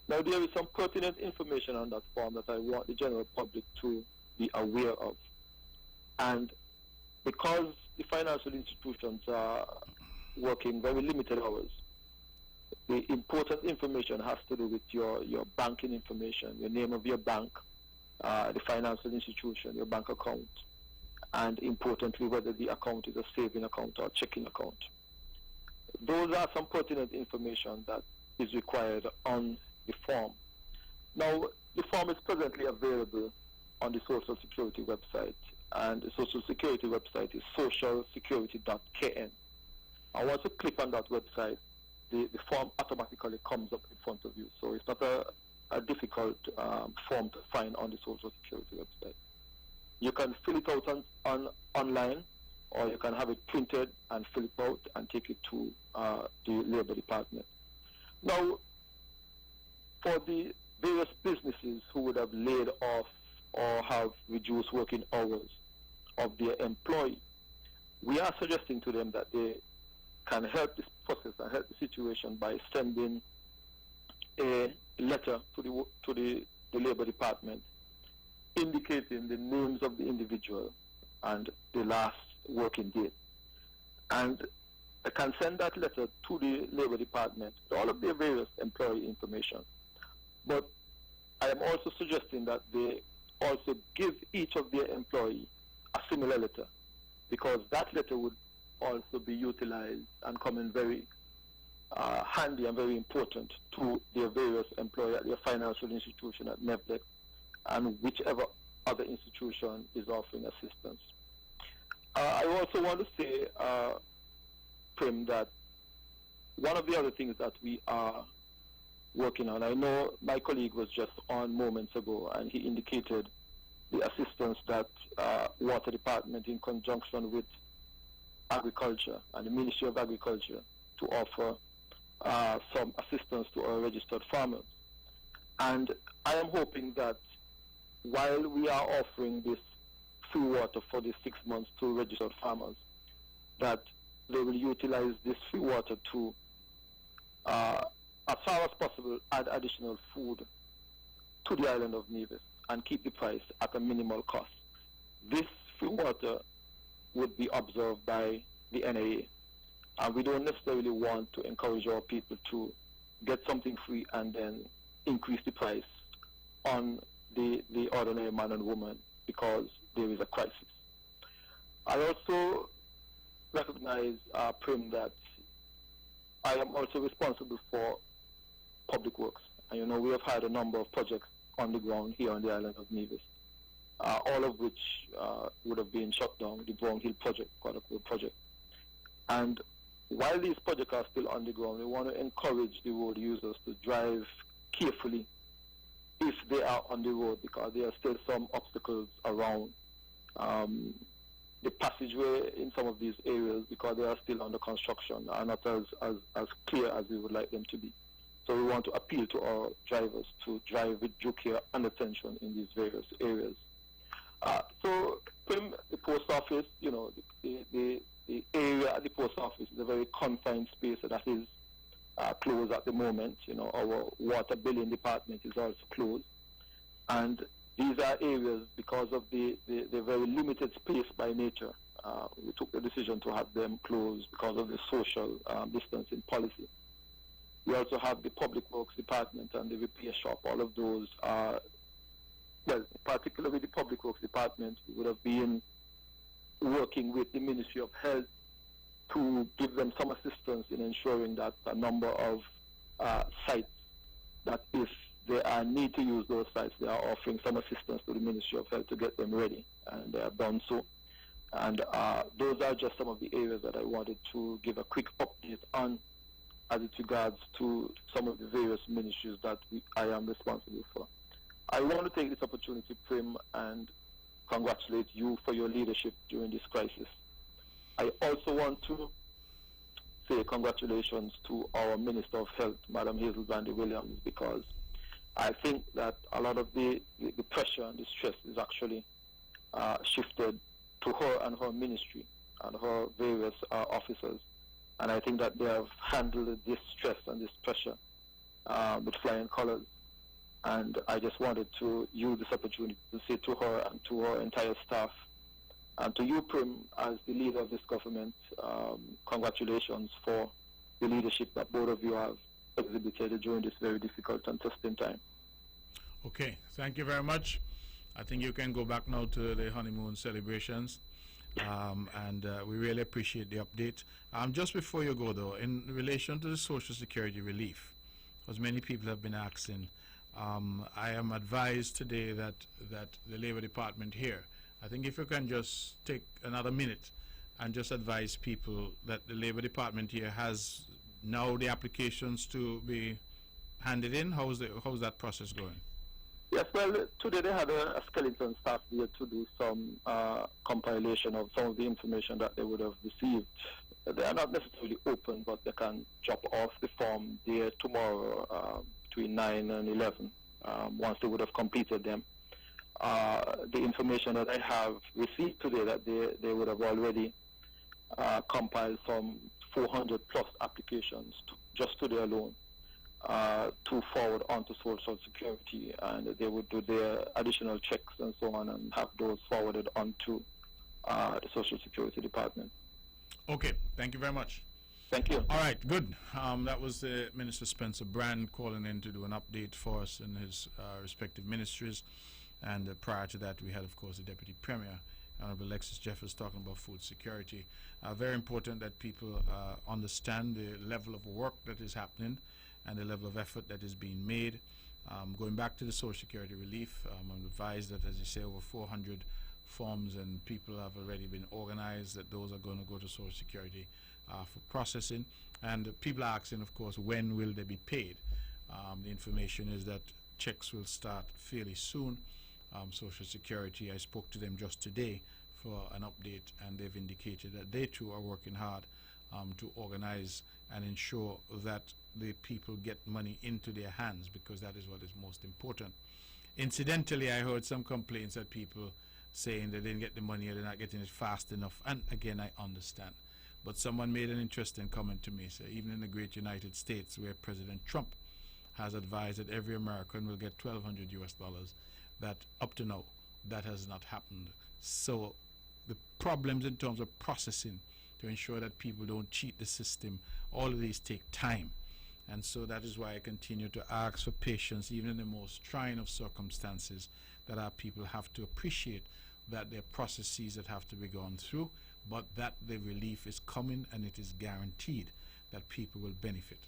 Now, there is some pertinent information on that form that I want the general public to be aware of. And because the financial institutions are working very limited hours, the important information has to do with your banking information, your name of your bank, the financial institution, your bank account, and importantly, whether the account is a saving account or a checking account. Those are some pertinent information that is required on the form. Now, the form is presently available on the Social Security website, and the Social Security website is socialsecurity.kn. And once you click on that website, the form automatically comes up in front of you. So it's not a difficult form to find on the Social Security website. You can fill it out online, or you can have it printed and fill it out and take it to the Labor Department. Now, for the various businesses who would have laid off or have reduced working hours of their employee, we are suggesting to them that they can help this process and help the situation by sending a letter to the Labor Department indicating the names of the individual and the last working date. And I can send that letter to the Labor Department with all of their various employee information. But I am also suggesting that they also give each of their employees a similar letter, because that letter would also be utilized and come in very handy and very important to their various employer at their financial institution at NEVDEC and whichever other institution is offering assistance. I also want to say, Prim, that one of the other things that we are working on, I know my colleague was just on moments ago and he indicated the assistance that Water Department in conjunction with Agriculture and the Ministry of Agriculture to offer some assistance to our registered farmers. And I am hoping that while we are offering this free water for the 6 months to registered farmers, that they will utilize this free water to, as far as possible, add additional food to the island of Nevis and keep the price at a minimal cost. This free water would be observed by the NAA, and we don't necessarily want to encourage our people to get something free and then increase the price on the ordinary man and woman because there is a crisis. I also recognize, Prim, that I am also responsible for public works. And you know, we have had a number of projects on the ground here on the island of Nevis, all of which would have been shut down, the Brown Hill project, Quadruple project. And while these projects are still on the ground, we want to encourage the road users to drive carefully if they are on the road, because there are still some obstacles around the passageway in some of these areas, because they are still under construction, are not as clear as we would like them to be. So we want to appeal to our drivers to drive with due care and attention in these various areas. So the post office, you know, the area at the post office is a very confined space that is closed at the moment. You know, our water billing department is also closed. And these are areas, because of the very limited space by nature, we took the decision to have them closed because of the social distancing policy. We also have the Public Works Department and the repair shop. All of those are, well, particularly the Public Works Department, we would have been working with the Ministry of Health to give them some assistance in ensuring that a number of sites, that if they are need to use those sites, they are offering some assistance to the Ministry of Health to get them ready, and they have done so. And those are just some of the areas that I wanted to give a quick update on as it regards to some of the various ministries that I am responsible for. I want to take this opportunity, Prim, and congratulate you for your leadership during this crisis. I also want to say congratulations to our Minister of Health, Madam Hazel Brandy Williams, because I think that a lot of the pressure and the stress is actually shifted to her and her ministry and her various officers. And I think that they have handled this stress and this pressure with flying colors. And I just wanted to use this opportunity to say to her and to her entire staff, and to you, Prim, as the leader of this government, congratulations for the leadership that both of you have exhibited during this very difficult and testing time. Okay, thank you very much. I think you can go back now to the honeymoon celebrations. And we really appreciate the update. Just before you go, though, in relation to the Social Security relief, as many people have been asking, I am advised today that the Labor Department here, I think if you can just take another minute and just advise people that the Labor Department here has now the applications to be handed in. How's that process going? Yes, well, today they had a skeleton staff here to do some compilation of some of the information that they would have received. They are not necessarily open, but they can drop off the form there tomorrow between 9 and 11. once they would have completed them. The information that I have received today, that they would have already compiled some 400 plus applications just today alone to forward onto Social Security, and they would do their additional checks and so on and have those forwarded onto the Social Security Department. Okay, thank you very much. Thank you. All right, good. That was Minister Spencer Brand calling in to do an update for us in his respective ministries. And prior to that, we had, of course, the Deputy Premier, Honorable Alexis Jeffers, talking about food security. Very important that people understand the level of work that is happening and the level of effort that is being made. Going back to the Social Security relief, I'm advised that, as you say, over 400 forms and people have already been organized, that those are going to go to Social Security for processing. And people are asking, of course, when will they be paid? The information is that checks will start fairly soon. Social Security, I spoke to them just today for an update, and they've indicated that they too are working hard to organize and ensure that the people get money into their hands, because that is what is most important. Incidentally, I heard some complaints that people saying they didn't get the money or they're not getting it fast enough, and again, I understand. But someone made an interesting comment to me, say, even in the great United States, where President Trump has advised that every American will get $1,200 US, that up to now, that has not happened. So the problems in terms of processing to ensure that people don't cheat the system, all of these take time. And so that is why I continue to ask for patience, even in the most trying of circumstances, that our people have to appreciate that there are processes that have to be gone through, but that the relief is coming and it is guaranteed that people will benefit.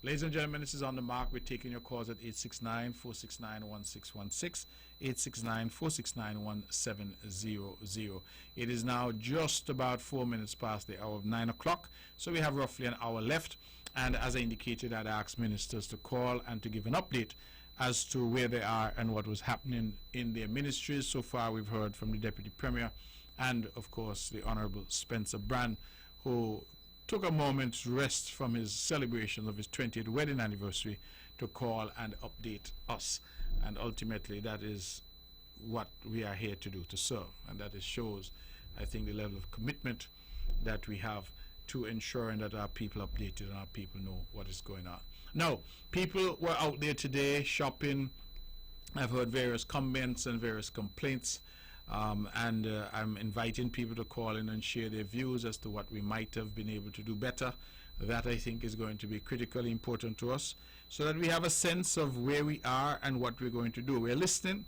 Ladies and gentlemen, this is On the Mark. We're taking your calls at 869-469-1616, 869-469-1700. It is now just about 4 minutes past the hour of 9 o'clock, so we have roughly an hour left. And as I indicated, I'd asked ministers to call and to give an update as to where they are and what was happening in their ministries. So far, we've heard from the Deputy Premier and, of course, the Honorable Spencer Brand, who took a moment's rest from his celebration of his 20th wedding anniversary to call and update us. And ultimately, that is what we are here to do, to serve. And that shows, I think, the level of commitment that we have to ensuring that our people are updated and our people know what is going on. Now, people were out there today shopping. I've heard various comments and various complaints. I'm inviting people to call in and share their views as to what we might have been able to do better. That, I think, is going to be critically important to us, so that we have a sense of where we are and what we're going to do. We're listening.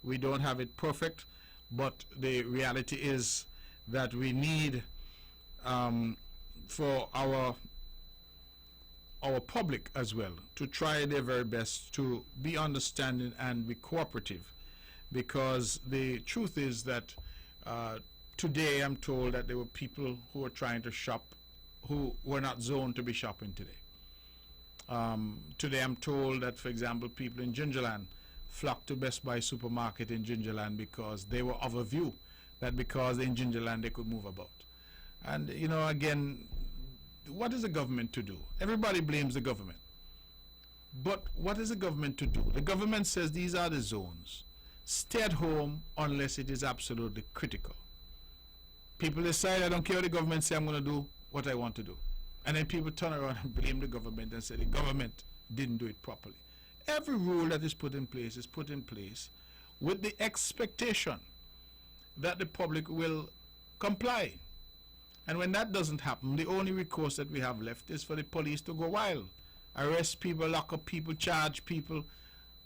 We don't have it perfect, but the reality is that we need for our public as well to try their very best to be understanding and be cooperative. Because the truth is that today I'm told that there were people who were trying to shop who were not zoned to be shopping today. Today I'm told that, for example, people in Gingerland flocked to Best Buy supermarket in Gingerland because they were of a view that because in Gingerland they could move about. And, you know, again, what is the government to do? Everybody blames the government. But what is the government to do? The government says these are the zones. Stay at home unless it is absolutely critical. People decide, I don't care what the government say, I'm going to do what I want to do. And then people turn around and blame the government and say the government didn't do it properly. Every rule that is put in place with the expectation that the public will comply. And when that doesn't happen, the only recourse that we have left is for the police to go wild. Arrest people, lock up people, charge people.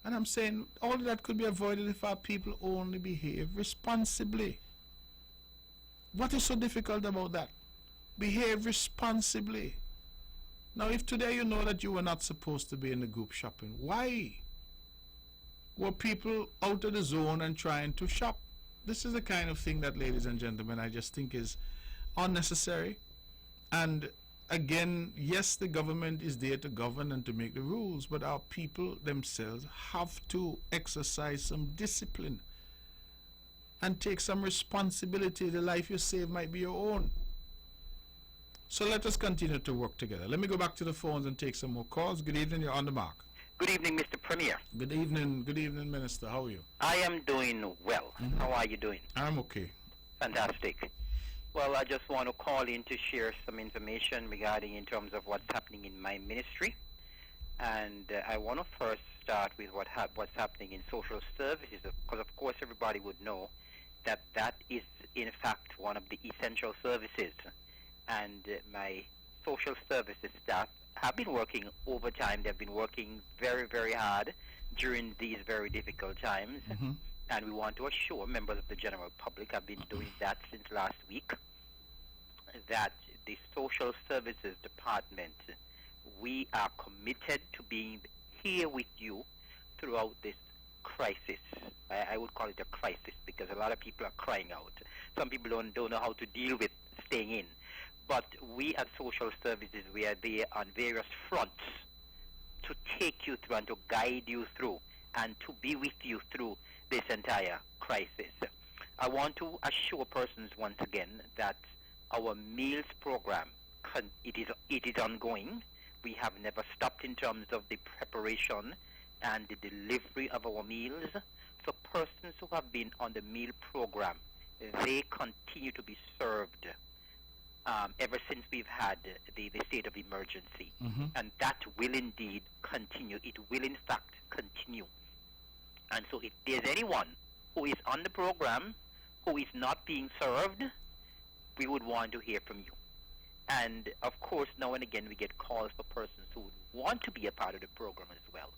And I'm saying all of that could be avoided if our people only behave responsibly. What is so difficult about that? Behave responsibly. Now, if today you know that you were not supposed to be in the group shopping, why were people out of the zone and trying to shop? This is the kind of thing that, ladies and gentlemen, I just think is unnecessary. And again, yes, the government is there to govern and to make the rules, but our people themselves have to exercise some discipline and take some responsibility. The life you save might be your own. So let us continue to work together. Let me go back to the phones and take some more calls. Good evening, you're on the mark. Good evening, Mr. Premier. Good evening, Minister. How are you? I am doing well. How are you doing? I'm okay. Fantastic. Well, I just want to call in to share some information regarding in terms of what's happening in my ministry. And I want to first start with what's happening in social services, because of course everybody would know that that is in fact one of the essential services. And my social services staff have been working overtime. They've been working very, very hard during these very difficult times. And we want to assure members of the general public, I've been doing that since last week, that the social services department, we are committed to being here with you throughout this crisis. I would call it a crisis because a lot of people are crying out. Some people don't know how to deal with staying in. But we at Social Services, we are there on various fronts to take you through and to guide you through and to be with you through this entire crisis. I want to assure persons once again that our meals program, it is ongoing. We have never stopped in terms of the preparation and the delivery of our meals. So persons who have been on the meal program, they continue to be served ever since we've had the state of emergency. And that will indeed continue. It will in fact continue. And so if there's anyone who is on the program who is not being served, we would want to hear from you. And of course, now and again, we get calls for persons who would want to be a part of the program as well.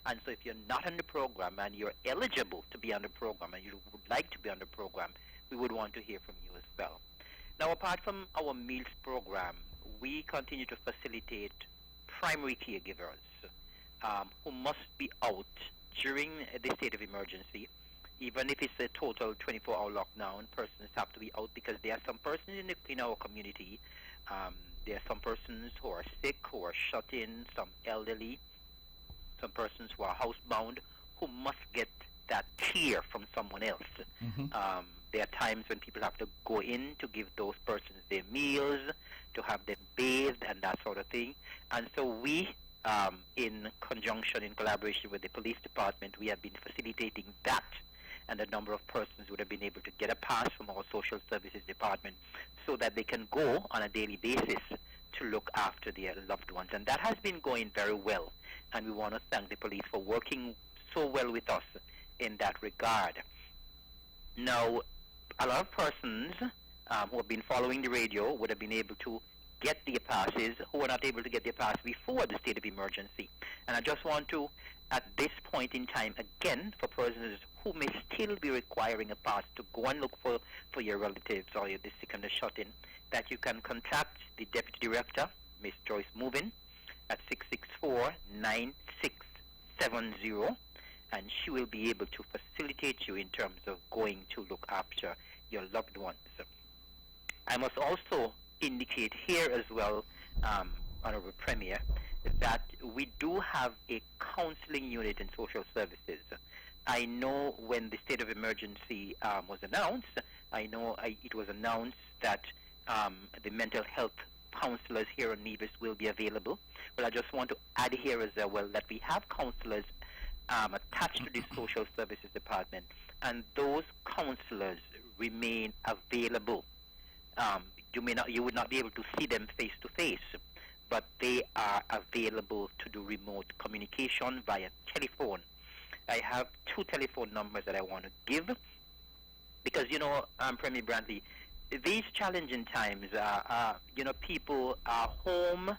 And so if you're not on the program and you're eligible to be on the program and you would like to be on the program, we would want to hear from you as well. Now, apart from our meals program, we continue to facilitate primary caregivers who must be out during the state of emergency. Even if it's a total 24-hour lockdown, persons have to be out because there are some persons in our community. There are some persons who are sick, who are shut in, some elderly, some persons who are housebound, who must get that care from someone else. There are times when people have to go in to give those persons their meals, to have them bathed and that sort of thing. And so we, in conjunction, in collaboration with the police department, we have been facilitating that. And a number of persons would have been able to get a pass from our social services department so that they can go on a daily basis to look after their loved ones. And that has been going very well. And we want to thank the police for working so well with us in that regard. Now, a lot of persons who have been following the radio would have been able to get their passes who were not able to get their pass before the state of emergency. And I just want to, at this point in time, again, for persons who may still be requiring a pass to go and look for your relatives or the sick and the shut-in, that you can contact the Deputy Director, Ms. Joyce Movin, at 664-9670, and she will be able to facilitate you in terms of going to look after your loved ones. I must also indicate here as well, Honorable Premier, that we do have a counseling unit in social services. I know when the state of emergency was announced, it was announced that the mental health counselors here in Nevis will be available. But I just want to add here as well that we have counselors attached to the social services department, and those counselors remain available. You would not be able to see them face to face, but they are available to do remote communication via telephone. I have two telephone numbers that I want to give because, Premier Brantley, these challenging times, people are home,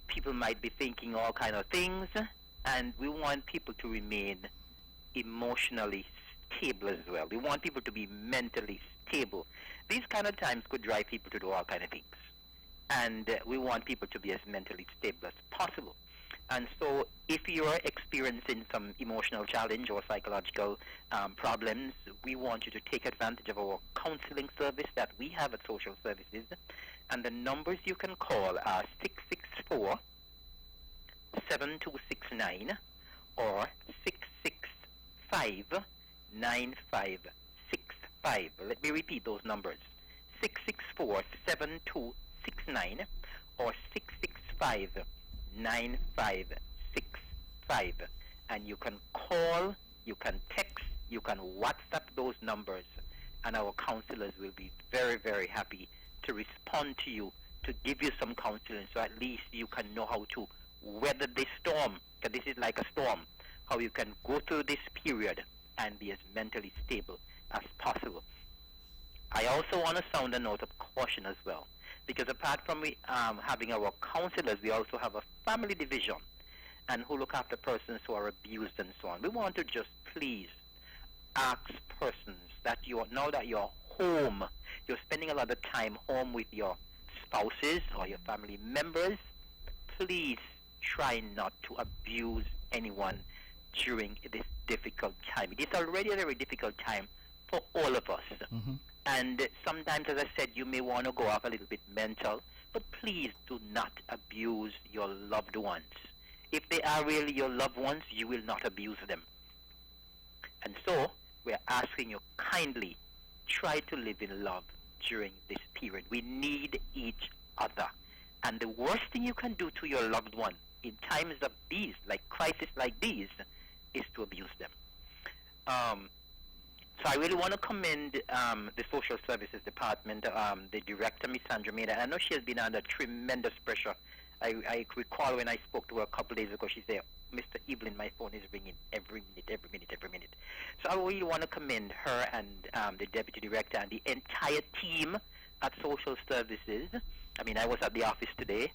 people might be thinking all kind of things, and we want people to remain emotionally stable as well. We want people to be mentally stable. These kind of times could drive people to do all kind of things, and we want people to be as mentally stable as possible. And so if you are experiencing some emotional challenge or psychological problems, we want you to take advantage of our counseling service that we have at Social Services. And the numbers you can call are 664-7269 or 665-9565. Let me repeat those numbers. 664-7269 or 665-9565. and you can call, you can text, you can WhatsApp those numbers, and our counselors will be very, very happy to respond to you, to give you some counseling, so at least you can know how to weather this storm, because this is like a storm, how you can go through this period and be as mentally stable as possible. I also want to sound a note of caution as well, because apart from having our counselors, we also have a family division and who look after persons who are abused and so on. We want to just please ask persons that now that you're home, you're spending a lot of time home with your spouses or your family members, please try not to abuse anyone during this difficult time. It is already a very difficult time for all of us. Mm-hmm. And sometimes, as I said, you may want to go off a little bit mental, but please do not abuse your loved ones. If they are really your loved ones, you will not abuse them. And so, we're asking you kindly, try to live in love during this period. We need each other. And the worst thing you can do to your loved one in times of these, like crises like these, is to abuse them. So I really want to commend the Social Services Department, the director, Ms. Sandra Maida. I know she has been under tremendous pressure. I recall when I spoke to her a couple days ago, she said, Mr. Evelyn, my phone is ringing every minute. So I really want to commend her and the deputy director and the entire team at Social Services. I mean, I was at the office today.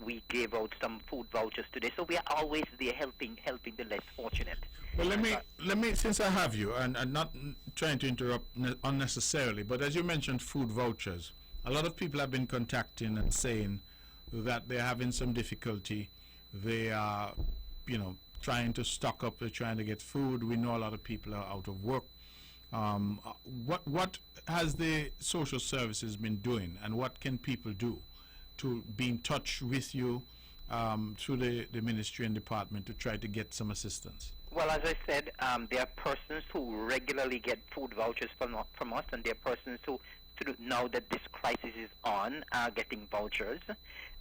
We gave out some food vouchers today, so we are always there helping the less fortunate. Well, let me, since I have you, and not trying to interrupt unnecessarily, but as you mentioned, food vouchers. A lot of people have been contacting and saying that they're having some difficulty. They are, trying to stock up. They're trying to get food. We know a lot of people are out of work. What has the social services been doing, and what can people do to be in touch with you through the ministry and department to try to get some assistance? Well, as I said, there are persons who regularly get food vouchers from us, and there are persons who, now that this crisis is on, are getting vouchers.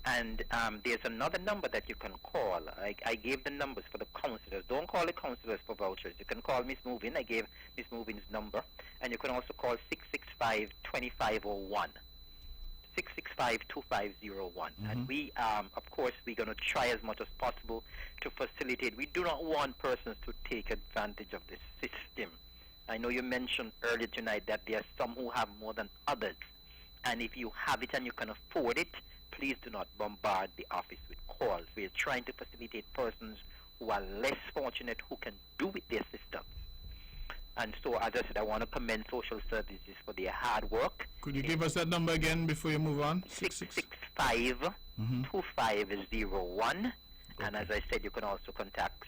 And there's another number that you can call. I gave the numbers for the counselors. Don't call the counselors for vouchers. You can call Ms. Movin. I gave Ms. Movin's number. And you can also call 665-2501. 665-2501. And we, of course, we're going to try as much as possible to facilitate. We do not want persons to take advantage of this system. I know you mentioned earlier tonight that there are some who have more than others. And if you have it and you can afford it, please do not bombard the office with calls. We are trying to facilitate persons who are less fortunate who can do with their systems. And so, as I said, I want to commend social services for their hard work. Could you give us that number again before you move on? 665-2501. And as I said, you can also contact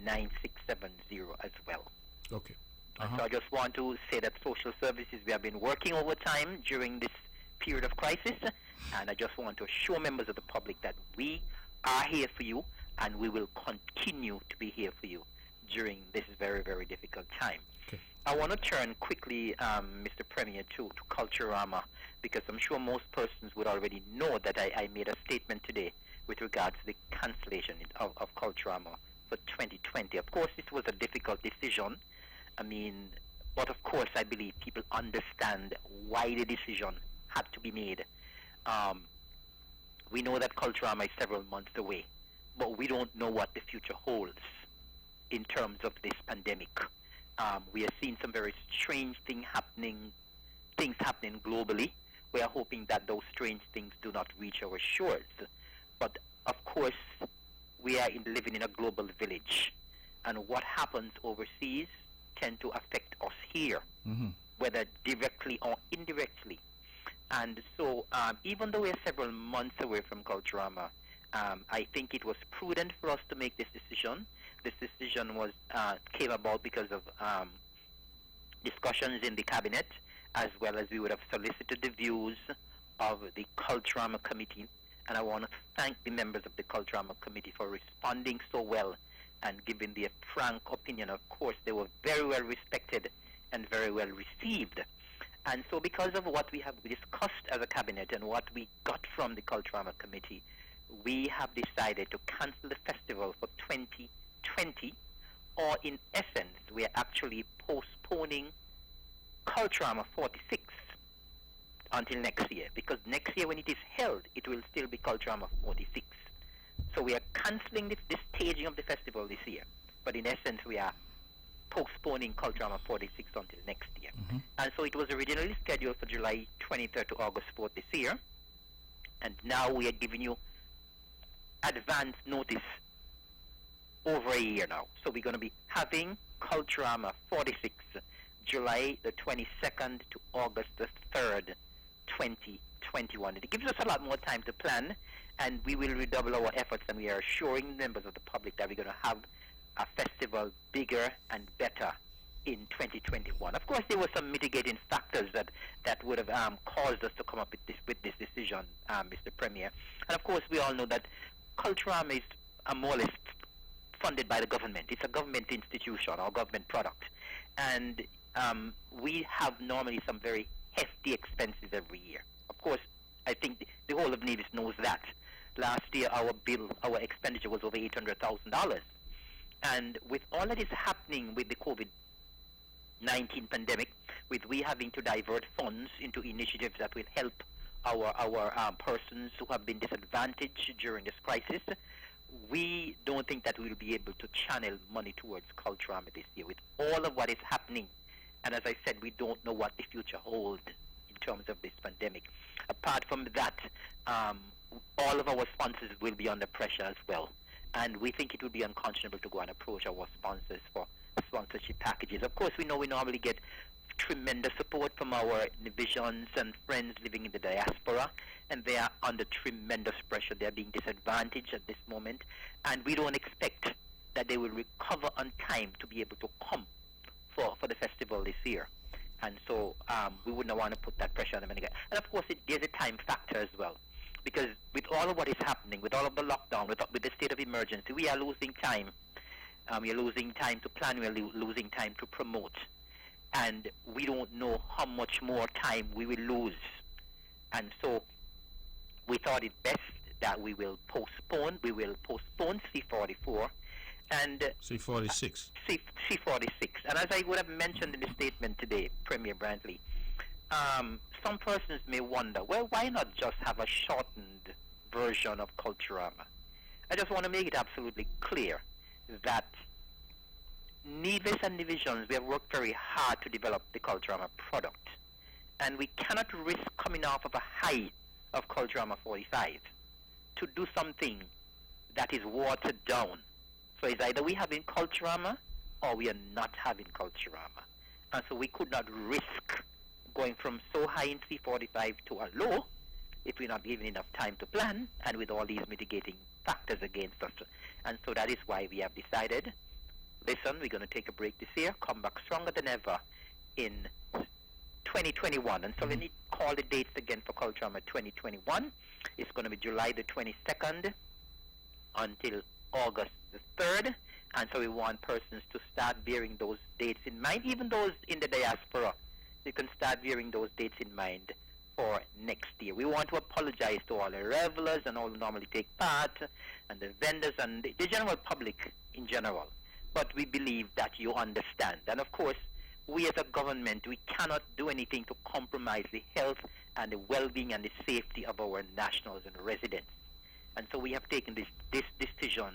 664-9670 as well. Okay. So I just want to say that social services, we have been working overtime during this period of crisis, and I just want to assure members of the public that we are here for you, and we will continue to be here for you during this very, very difficult time. Okay. I want to turn quickly, Mr. Premier, to Culturama, because I'm sure most persons would already know that I made a statement today with regards to the cancellation of Culturama for 2020. Of course, it was a difficult decision. I mean, but of course, I believe people understand why the decision had to be made. We know that Culturama is several months away, but we don't know what the future holds in terms of this pandemic. We are seeing some very strange things happening globally. We are hoping that those strange things do not reach our shores. But of course, we are living in a global village, and what happens overseas tend to affect us here, whether directly or indirectly. And so, even though we are several months away from Culturama, I think it was prudent for us to make this decision. This decision came about because of discussions in the cabinet, as well as we would have solicited the views of the Culturama committee. And I want to thank the members of the Culturama committee for responding so well and giving their frank opinion. Of course, they were very well respected and very well received. And so because of what we have discussed as a cabinet and what we got from the Culturama committee, we have decided to cancel the festival for 2020, or in essence, we are actually postponing Culturama 46 until next year, because next year when it is held, it will still be Culturama 46. So we are cancelling this staging of the festival this year, but in essence we are postponing Culturama 46 until next year. And so it was originally scheduled for July 23rd to August 4th this year, and now we are giving you advance notice over a year now. So we're going to be having Culturama 46 July the 22nd to August the 3rd, 2021. It gives us a lot more time to plan, and we will redouble our efforts, and we are assuring members of the public that we're going to have a festival bigger and better in 2021. Of course, there were some mitigating factors that would have caused us to come up with this decision, Mr. Premier. And of course, we all know that Culturama is more or less funded by the government. It's a government institution or government product. And we have normally some very hefty expenses every year. Of course, I think the whole of Nevis knows that. Last year, our expenditure was over $800,000. And with all that is happening with the COVID-19 pandemic, with we having to divert funds into initiatives that will help our persons who have been disadvantaged during this crisis, we don't think that we will be able to channel money towards Culturama this year with all of what is happening. And as I said, we don't know what the future holds in terms of this pandemic. Apart from that, all of our sponsors will be under pressure as well. And we think it would be unconscionable to go and approach our sponsors for sponsorship packages. Of course, we know we normally get tremendous support from our divisions and friends living in the diaspora, and they are under tremendous pressure. They are being disadvantaged at this moment, and we don't expect that they will recover on time to be able to come for the festival this year. And so we wouldn't want to put that pressure on them again. And of course, there's a time factor as well, because with all of what is happening, with all of the lockdown, with the state of emergency, we are losing time. We are losing time to plan, we are losing time to promote. And we don't know how much more time we will lose. And so we thought it best that we will postpone C44 and C46. C46. And as I would have mentioned in the statement today, Premier Brantley, some persons may wonder, well, why not just have a shortened version of Culturama? I just want to make it absolutely clear that Nevis and divisions, we have worked very hard to develop the Culturama product. And we cannot risk coming off of a high of Culturama 45 to do something that is watered down. So it's either we having Culturama or we are not having Culturama. And so we could not risk going from so high in C45 to a low if we're not given enough time to plan, and with all these mitigating factors against us. And so that is why we have decided, listen, we're going to take a break this year, come back stronger than ever in 2021. And so let me call the dates again for Culturama 2021. It's going to be July the 22nd until August the 3rd. And so we want persons to start bearing those dates in mind, even those in the diaspora. You can start bearing those dates in mind for next year. We want to apologize to all the revelers and all who normally take part, and the vendors and the general public in general. But we believe that you understand. And of course, we as a government, we cannot do anything to compromise the health and the well-being and the safety of our nationals and residents. And so we have taken this decision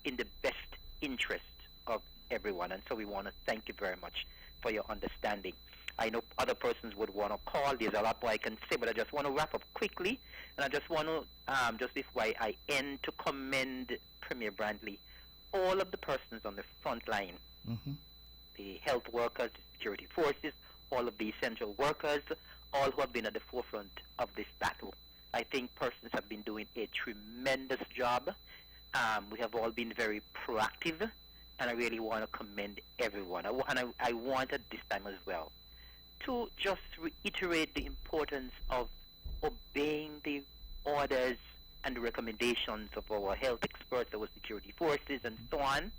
in the best interest of everyone. And so we want to thank you very much for your understanding. I know other persons would want to call. There's a lot more I can say, but I just want to wrap up quickly. And I just want to, just before I end, to commend Premier Brantley, all of the persons on the front line, the health workers, the security forces, all of the essential workers, all who have been at the forefront of this battle. I think persons have been doing a tremendous job. We have all been very proactive, and I really want to commend everyone. I want at this time as well to just reiterate the importance of obeying the orders and the recommendations of our health experts, our security forces, and so on.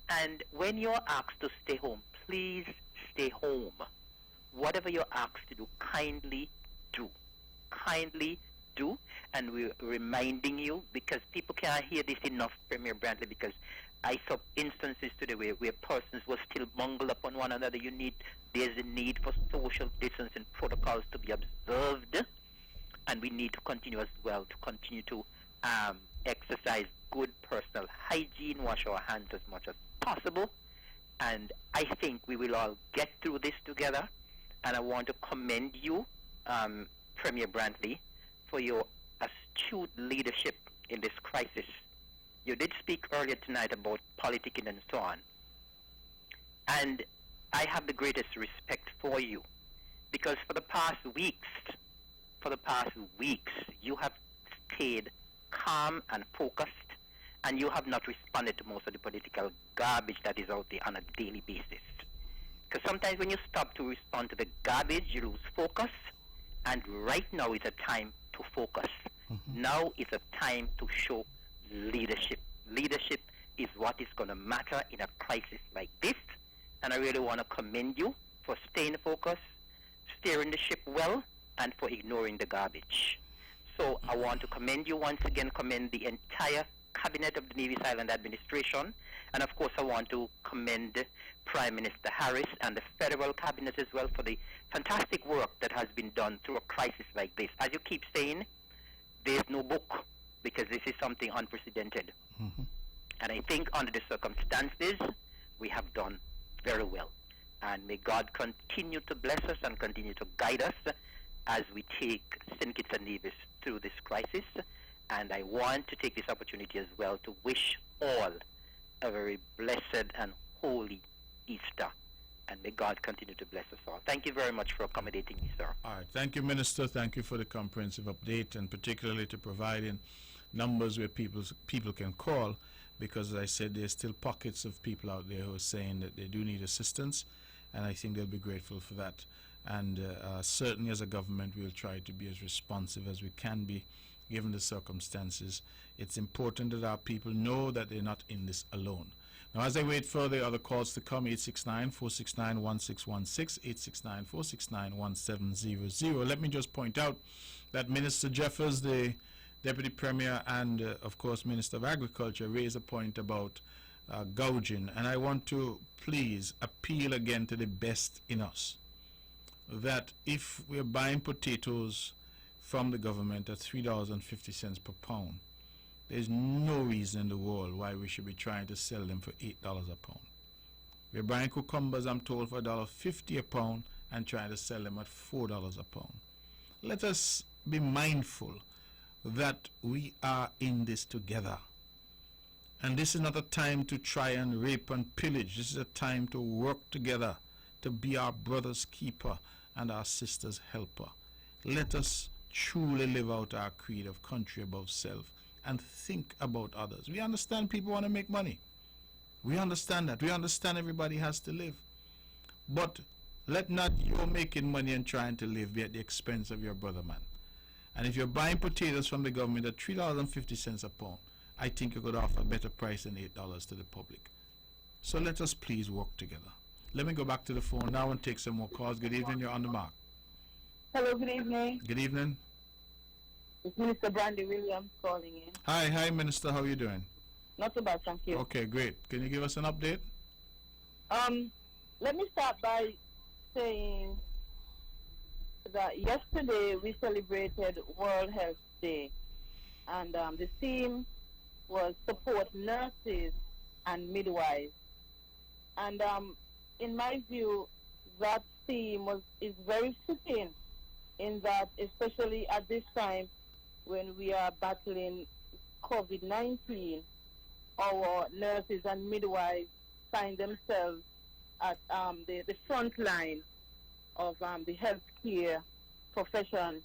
And when you're asked to stay home, please stay home. Whatever you're asked to do, kindly do. Kindly do, and we're reminding you because people can't hear this enough, Premier Brantley, because I saw instances today where persons were still bungled upon one another. There's a need for social distancing protocols to be observed, and we need to continue as well to exercise good personal hygiene, wash our hands as much as possible, and I think we will all get through this together. And I want to commend you, Premier Brantley, for your astute leadership in this crisis. You did speak earlier tonight about politicking and so on. And I have the greatest respect for you because for the past weeks, you have stayed calm and focused, and you have not responded to most of the political garbage that is out there on a daily basis. Because sometimes when you stop to respond to the garbage, you lose focus, and right now is a time to focus. Now is a time to show leadership. Leadership is what is going to matter in a crisis like this, and I really want to commend you for staying focused, steering the ship well, and for ignoring the garbage. So I want to commend you once again, commend the entire cabinet of the Nevis Island administration, and of course I want to commend Prime Minister Harris and the federal cabinet as well for the fantastic work that has been done through a crisis like this. As you keep saying, there's no book because this is something unprecedented. And I think under the circumstances, we have done very well. And may God continue to bless us and continue to guide us as we take St. Kitts and Nevis through this crisis. And I want to take this opportunity as well to wish all a very blessed and holy Easter. And may God continue to bless us all. Thank you very much for accommodating me, sir. All right. Thank you, Minister. Thank you for the comprehensive update, and particularly to providing numbers where people can call, because, as I said, there's still pockets of people out there who are saying that they do need assistance, and I think they'll be grateful for that. And certainly as a government, we'll try to be as responsive as we can be, given the circumstances. It's important that our people know that they're not in this alone. Now, as I wait for the other calls to come, 869-469-1616, 869-469-1700. Let me just point out that Minister Jeffers, the Deputy Premier, and of course Minister of Agriculture, raised a point about gouging, and I want to please appeal again to the best in us, that if we're buying potatoes from the government at $3.50 per pound, there's no reason in the world why we should be trying to sell them for $8 a pound. We're buying cucumbers, I'm told, for $1.50 a pound and trying to sell them at $4 a pound. Let us be mindful that we are in this together. And this is not a time to try and rape and pillage. This is a time to work together, to be our brother's keeper and our sister's helper. Let us truly live out our creed of country above self and think about others. We understand people want to make money. We understand that. We understand everybody has to live. But let not you making money and trying to live be at the expense of your brother, man. And if you're buying potatoes from the government at $3.50 a pound, I think you could offer a better price than $8 to the public. So let us please work together. Let me go back to the phone now and take some more calls. Good evening, you're on the mark. Hello, good evening. Good evening. It's Minister Brandy Williams calling in. Hi, Minister. How are you doing? Not too bad, thank you. Okay, great. Can you give us an update? Let me start by saying that yesterday we celebrated World Health Day, and the theme was support nurses and midwives. And in my view, that theme is very fitting, in that especially at this time when we are battling COVID-19, our nurses and midwives find themselves at the front line of the healthcare profession.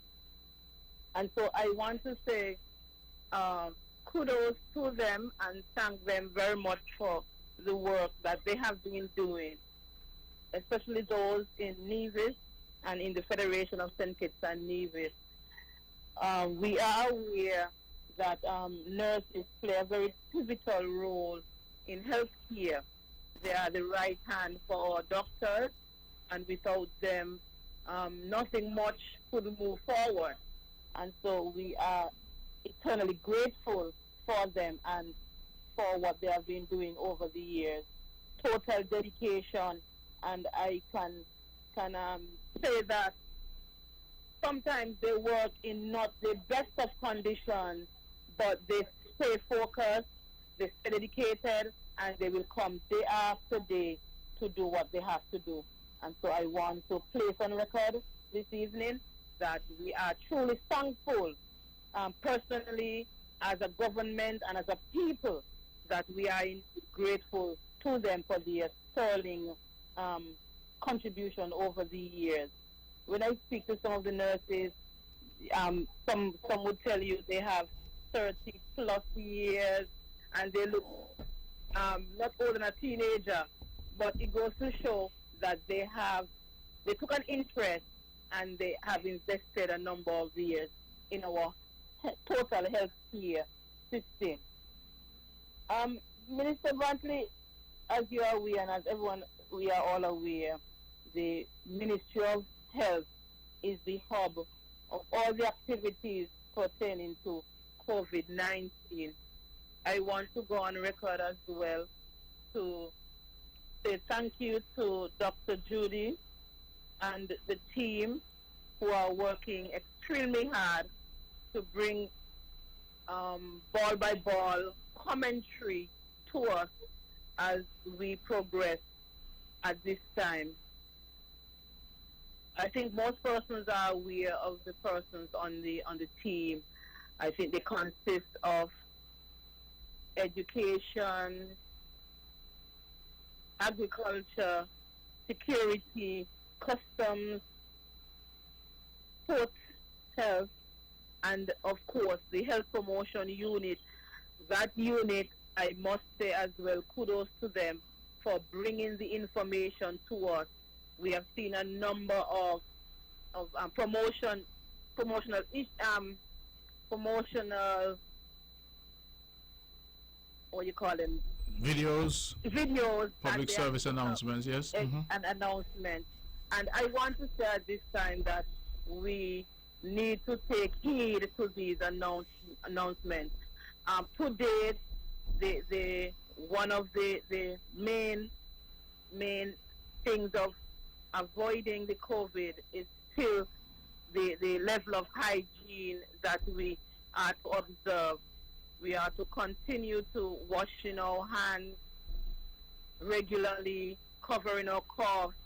And so I want to say kudos to them and thank them very much for the work that they have been doing, especially those in Nevis and in the Federation of St. Kitts and Nevis. We are aware that nurses play a very pivotal role in healthcare. They are the right hand for our doctors, and without them, nothing much could move forward. And so we are eternally grateful for them and for what they have been doing over the years. Total dedication, and I can say that sometimes they work in not the best of conditions, but they stay focused, they stay dedicated, and they will come day after day to do what they have to do. And so I want to place on record this evening that we are truly thankful, personally, as a government and as a people, that we are grateful to them for their sterling contribution over the years. When I speak to some of the nurses, some would tell you they have 30 plus years and they look not older than a teenager, but it goes to show that they took an interest and they have invested a number of years in our total health care system. Minister Brantley, as you are aware and as everyone, we are all aware, the Ministry of Health is the hub of all the activities pertaining to COVID-19. I want to go on record as well to say thank you to Dr. Judy and the team who are working extremely hard to bring ball by ball commentary to us as we progress at this time. I think most persons are aware of the persons on the team. I think they consist of education, agriculture, security, customs, port health, and of course the health promotion unit. That unit, I must say as well, kudos to them for bringing the information to us. We have seen a number of promotional what you call them? Videos, public service announcements, yes. An announcement. And I want to say at this time that we need to take heed to these announcements. To date, the one of the main things of avoiding the COVID is still the level of hygiene that we are to observe. We are to continue to washing our hands regularly, covering our coughs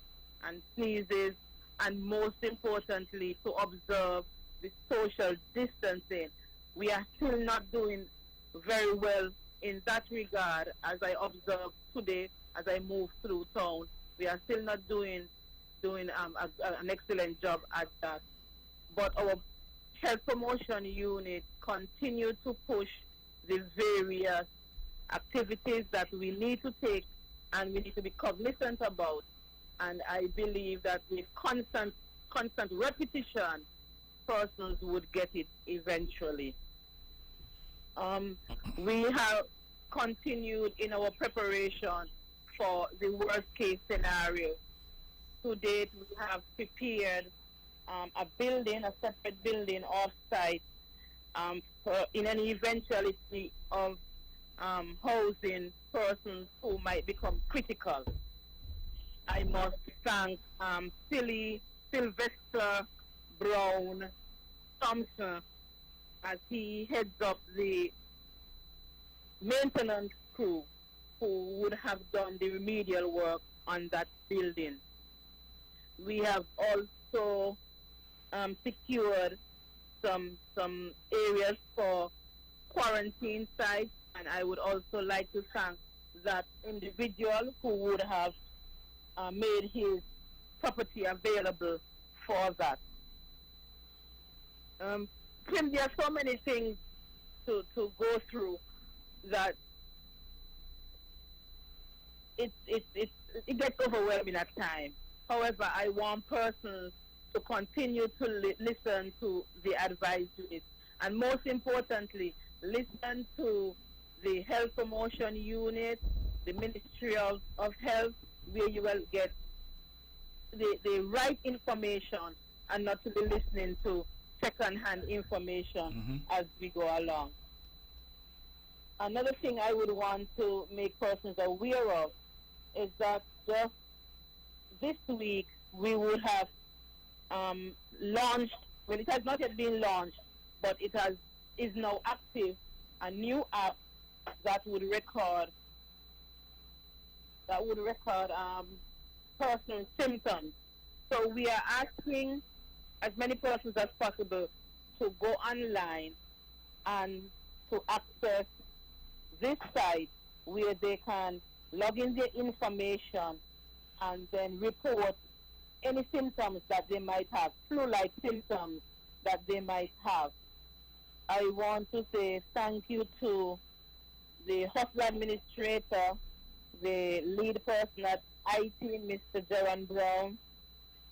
and sneezes, and most importantly, to observe the social distancing. We are still not doing very well in that regard, as I observed today as I move through town. We are still not doing an excellent job at that. But our health promotion unit continue to push the various activities that we need to take and we need to be cognizant about. And I believe that with constant repetition, persons would get it eventually. We have continued in our preparation for the worst case scenario. To date, we have prepared a separate building off-site in an eventuality of housing persons who might become critical. I must thank Sylvester Brown Thompson as he heads up the maintenance crew who would have done the remedial work on that building. We have also secured some areas for quarantine sites, and I would also like to thank that individual who would have made his property available for that. Tim, there are so many things to go through that it gets overwhelming at times. However, I want persons to continue to listen to the advisories, and most importantly, listen to the health promotion unit, the Ministry of Health, where you will get the right information and not to be listening to second-hand information as we go along. Another thing I would want to make persons aware of is that just this week we would have launched, well, it has not yet been launched, but is now active, a new app that would record personal symptoms. So we are asking as many persons as possible to go online and to access this site where they can log in their information and then report any symptoms that they might have, flu-like symptoms that they might have. I want to say thank you to the hospital administrator, the lead person at IT, Mr. Jaron Brown,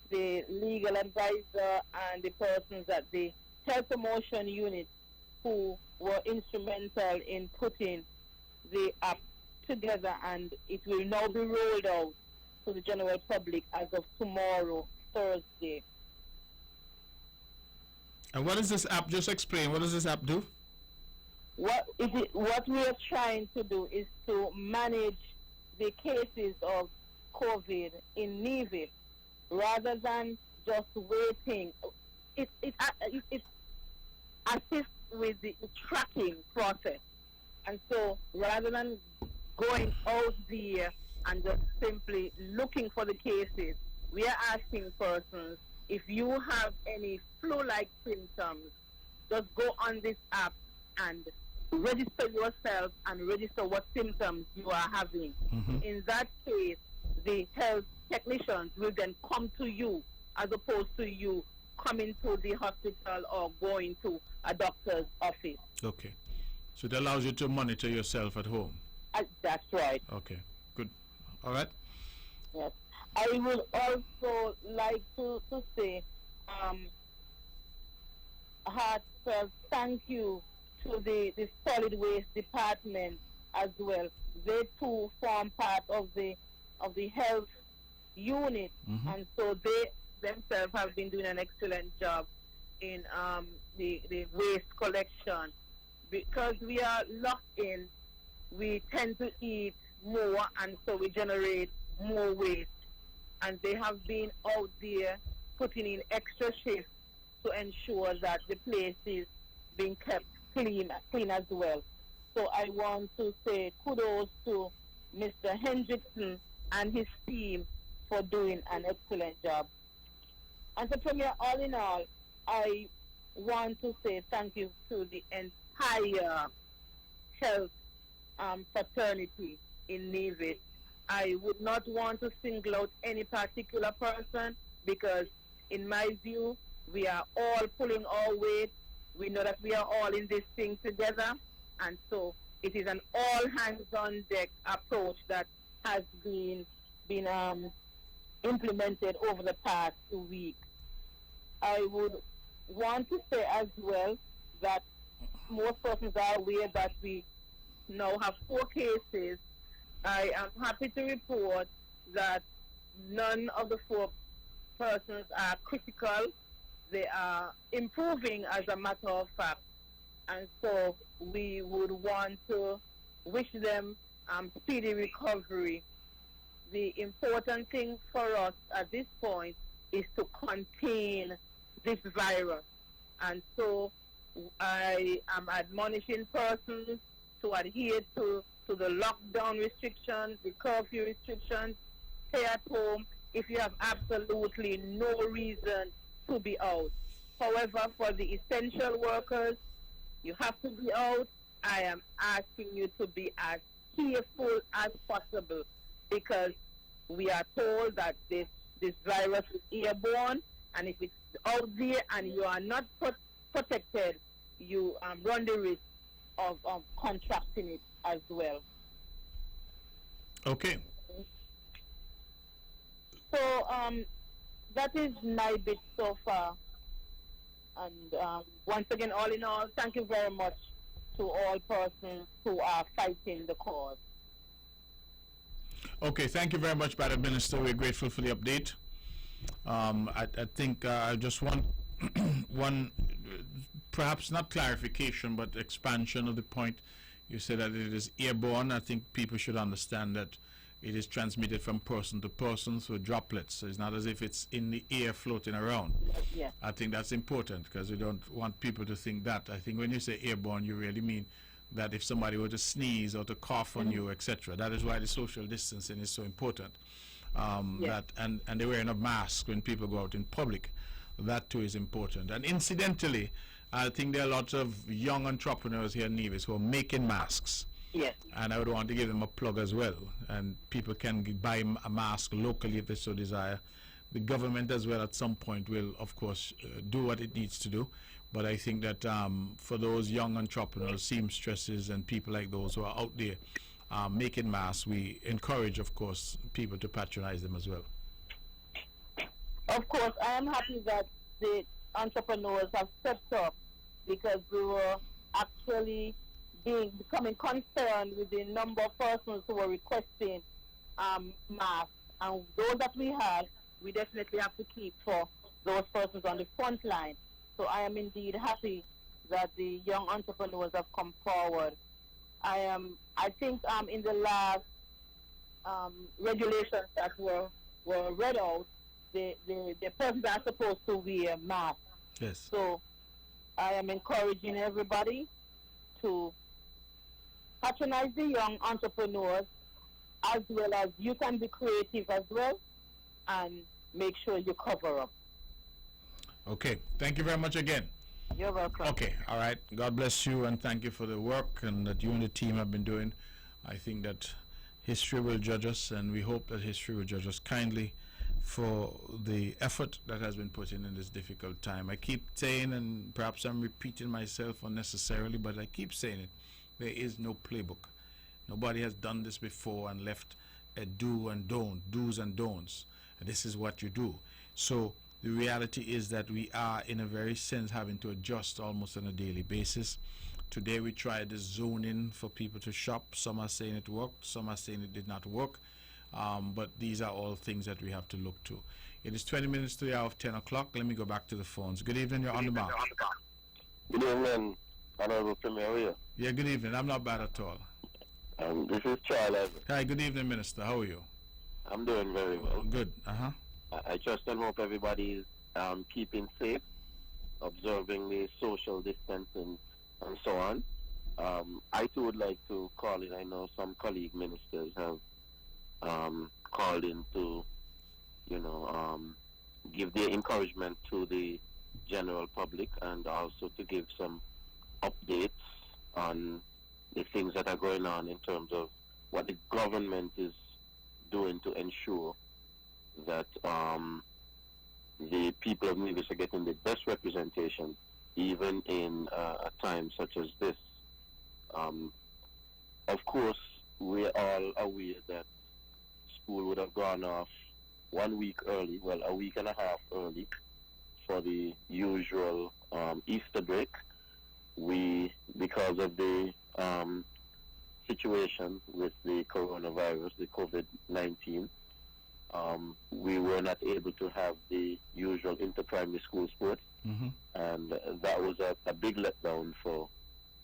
the legal advisor, and the persons at the health promotion unit who were instrumental in putting the app together, and it will now be rolled out to the general public as of tomorrow, Thursday. And what is this app? Just explain. What does this app do? What we are trying to do is to manage the cases of COVID in Nevis rather than just waiting. It assists with the tracking process. And so rather than going out there and just simply looking for the cases, we are asking persons, if you have any flu-like symptoms, just go on this app and register yourself and register what symptoms you are having. In that case, the health technicians will then come to you as opposed to you coming to the hospital or going to a doctor's office. Okay. So it allows you to monitor yourself at home. That's right. Okay, good. All right. Yes. I would also like to say heartfelt thank you to the solid waste department as well. They too form part of the health unit, and so they themselves have been doing an excellent job in the waste collection. Because we are locked in, we tend to eat more, and so we generate more waste. And they have been out there putting in extra shifts to ensure that the place is being kept clean as well. So I want to say kudos to Mr. Hendrickson and his team for doing an excellent job. And so, Premier, all in all, I want to say thank you to the entire health fraternity in Nevis. I would not want to single out any particular person because, in my view, we are all pulling our weight. We know that we are all in this thing together, and so it is an all-hands-on-deck approach that has been implemented over the past 2 weeks. I would want to say as well that most persons are aware that we now have 4 cases. I am happy to report that none of the 4 persons are critical. They are improving as a matter of fact. And so we would want to wish them speedy recovery. The important thing for us at this point is to contain this virus. And so I am admonishing persons to adhere to the lockdown restrictions, the curfew restrictions, stay at home if you have absolutely no reason to be out. However, for the essential workers, you have to be out. I am asking you to be as careful as possible because we are told that this virus is airborne, and if it's out there and you are not protected, you run the risk of contracting it as well. Okay. So that is my bit so far. And once again, all in all, thank you very much to all persons who are fighting the cause. Okay, thank you very much, Madam Minister. We're grateful for the update. I think I just want one perhaps not clarification, but expansion of the point. You said that it is airborne. I think people should understand that it is transmitted from person to person through droplets. So it's not as if it's in the air floating around. Yes. I think that's important because we don't want people to think that. I think when you say airborne, you really mean that if somebody were to sneeze or to cough on you, etc. That is why the social distancing is so important. Yes. And the wearing of masks when people go out in public, that too is important. And incidentally, I think there are lots of young entrepreneurs here in Nevis who are making masks. Yes. And I would want to give them a plug as well. And people can buy a mask locally if they so desire. The government as well at some point will, of course, do what it needs to do. But I think that for those young entrepreneurs, seamstresses and people like those who are out there making masks, we encourage, of course, people to patronize them as well. Of course, I am happy that the entrepreneurs have stepped up because we were actually becoming concerned with the number of persons who were requesting masks. And those that we had, we definitely have to keep for those persons on the front line. So I am indeed happy that the young entrepreneurs have come forward. I think in the last regulations that were read out, the persons are supposed to wear masks. Yes. So I am encouraging everybody to patronize the young entrepreneurs, as well as you can be creative as well, and make sure you cover up. Okay. Thank you very much again. You're welcome. Okay. All right. God bless you and thank you for the work and that you and the team have been doing. I think that history will judge us, and we hope that history will judge us kindly for the effort that has been put in this difficult time. I keep saying, and perhaps I'm repeating myself unnecessarily, but I keep saying it, there is no playbook. Nobody has done this before and left a do and don't, do's and don'ts. And this is what you do. So the reality is that we are, in a very sense, having to adjust almost on a daily basis. Today we tried the zoning for people to shop. Some are saying it worked, some are saying it did not work. But these are all things that we have to look to. It is 20 minutes to the hour of 10 o'clock. Let me go back to the phones. Good evening, you're on the mark. Good evening, Honorable Premier. How are you? Yeah, good evening. I'm not bad at all. This is Charles Evans. Hi, good evening, Minister. How are you? I'm doing very well. Good. I trust and hope everybody is keeping safe, observing the social distancing and so on. I too would like to call in. I know some colleague ministers have called in to, give their encouragement to the general public and also to give some updates on the things that are going on in terms of what the government is doing to ensure that the people of Nevis are getting the best representation, even in a time such as this. Of course, we're all aware that school would have gone off 1 week early, well, a week and a half early, for the usual Easter break. Because of the situation with the coronavirus, the COVID-19, we were not able to have the usual inter-primary school sports, and that was a big letdown for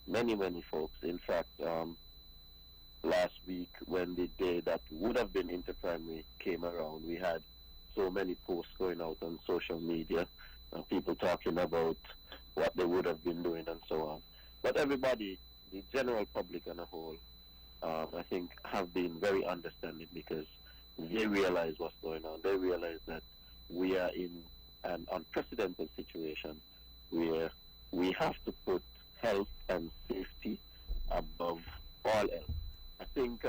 many folks. In fact, last week, when the day that would have been inter-primary came around, we had so many posts going out on social media, people talking about what they would have been doing and so on. But everybody, the general public on a whole, I think have been very understanding because they realize what's going on. They realize that we are in an unprecedented situation where we have to put health and safety above all else. I think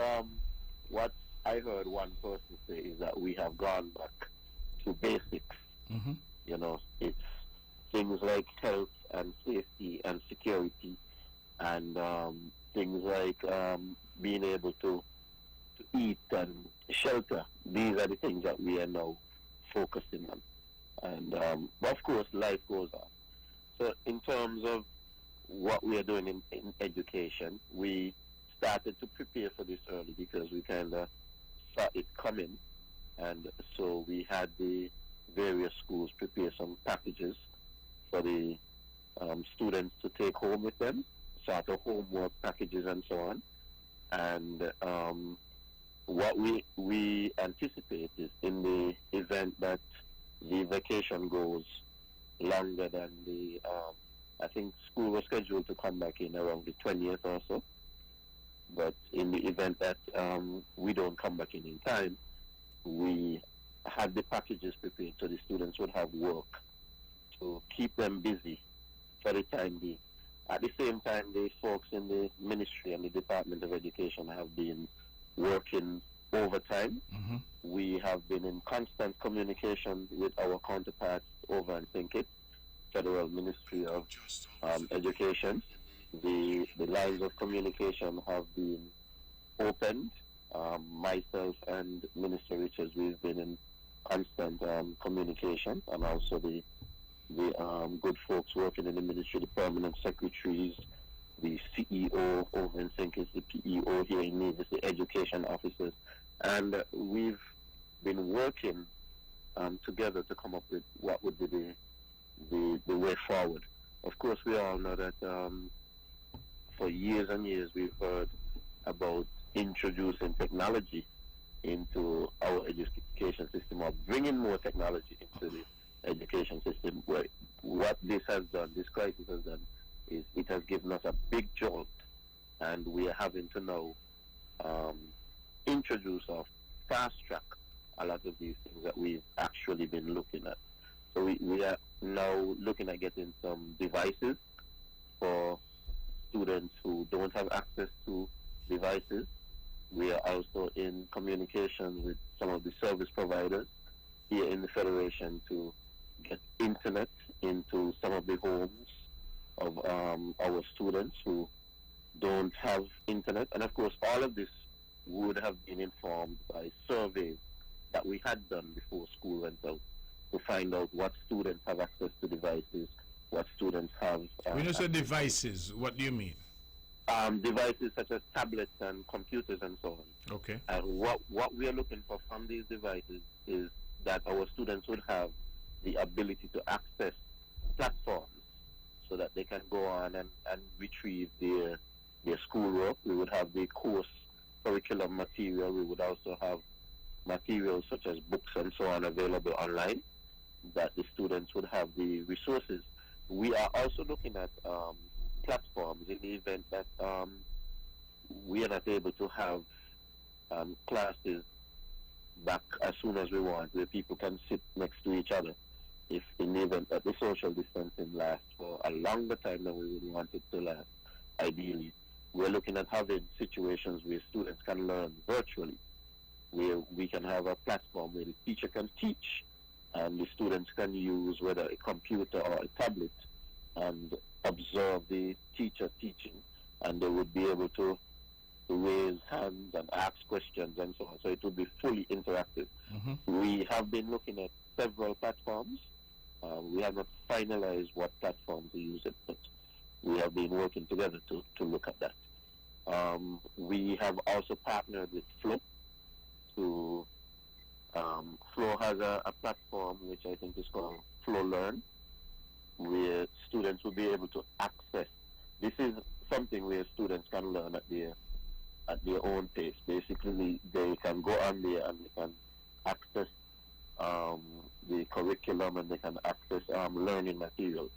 what I heard one person say is that we have gone back to basics. It's things like health and safety and security and things like being able to eat and shelter. These are the things that we are now focusing on. And of course, life goes on. So in terms of what we are doing in education, we started to prepare for this early because we kind of saw it coming. And so we had the various schools prepare some packages for the students to take home with them, sort of homework packages and so on. And what we anticipate is in the event that the vacation goes longer than the, I think school was scheduled to come back in around the 20th or so. But in the event that we don't come back in time, we had the packages prepared so the students would have work to keep them busy for the time being. At the same time, the folks in the ministry and the Department of Education have been working overtime. Mm-hmm. We have been in constant communication with our counterparts over in Thinkit, Federal Ministry of Education. The lines of communication have been opened. Myself and Minister Richards, we've been in constant communication, and also the good folks working in the ministry, the permanent secretaries, the CEO over in Thinkit, the PEO here in Nevis, the education officers, and we've been working together to come up with what would be the way forward. Of course, we all know that for years and years we've heard about introducing technology into our education system, or bringing more technology into the education system. Where what this crisis has done, is it has given us a big jolt, and we are having to now introduce or fast track a lot of these things that we've actually been looking at. So we are now looking at getting some devices for students who don't have access to devices. We are also in communication with some of the service providers here in the Federation to get internet into some of the homes of our students who don't have internet. And of course, all of this would have been informed by surveys that we had done before school went out to find out what students have access to devices, what students have. When you say devices, what do you mean? Devices such as tablets and computers and so on. Okay. And what we are looking for from these devices is that our students would have the ability to access platforms so that they can go on and retrieve their schoolwork. We would have the course curriculum material. We would also have materials such as books and so on available online, that the students would have the resources. We are also looking at platforms in the event that we are not able to have classes back as soon as we want, where people can sit next to each other. If in the event that the social distancing lasts for a longer time than we would want it to last, ideally, we're looking at having situations where students can learn virtually, where we can have a platform where the teacher can teach and the students can use whether a computer or a tablet and observe the teacher teaching, and they would be able to raise hands and ask questions and so on. So it would be fully interactive. Mm-hmm. We have been looking at several platforms. We have not finalized what platform to use it, but we have been working together to look at that. We have also partnered with Flow. Flow has a platform which I think is called Flow Learn, where students will be able to access. This is something where students can learn at their own pace. Basically, they can go on there and they can access the curriculum, and they can access learning materials.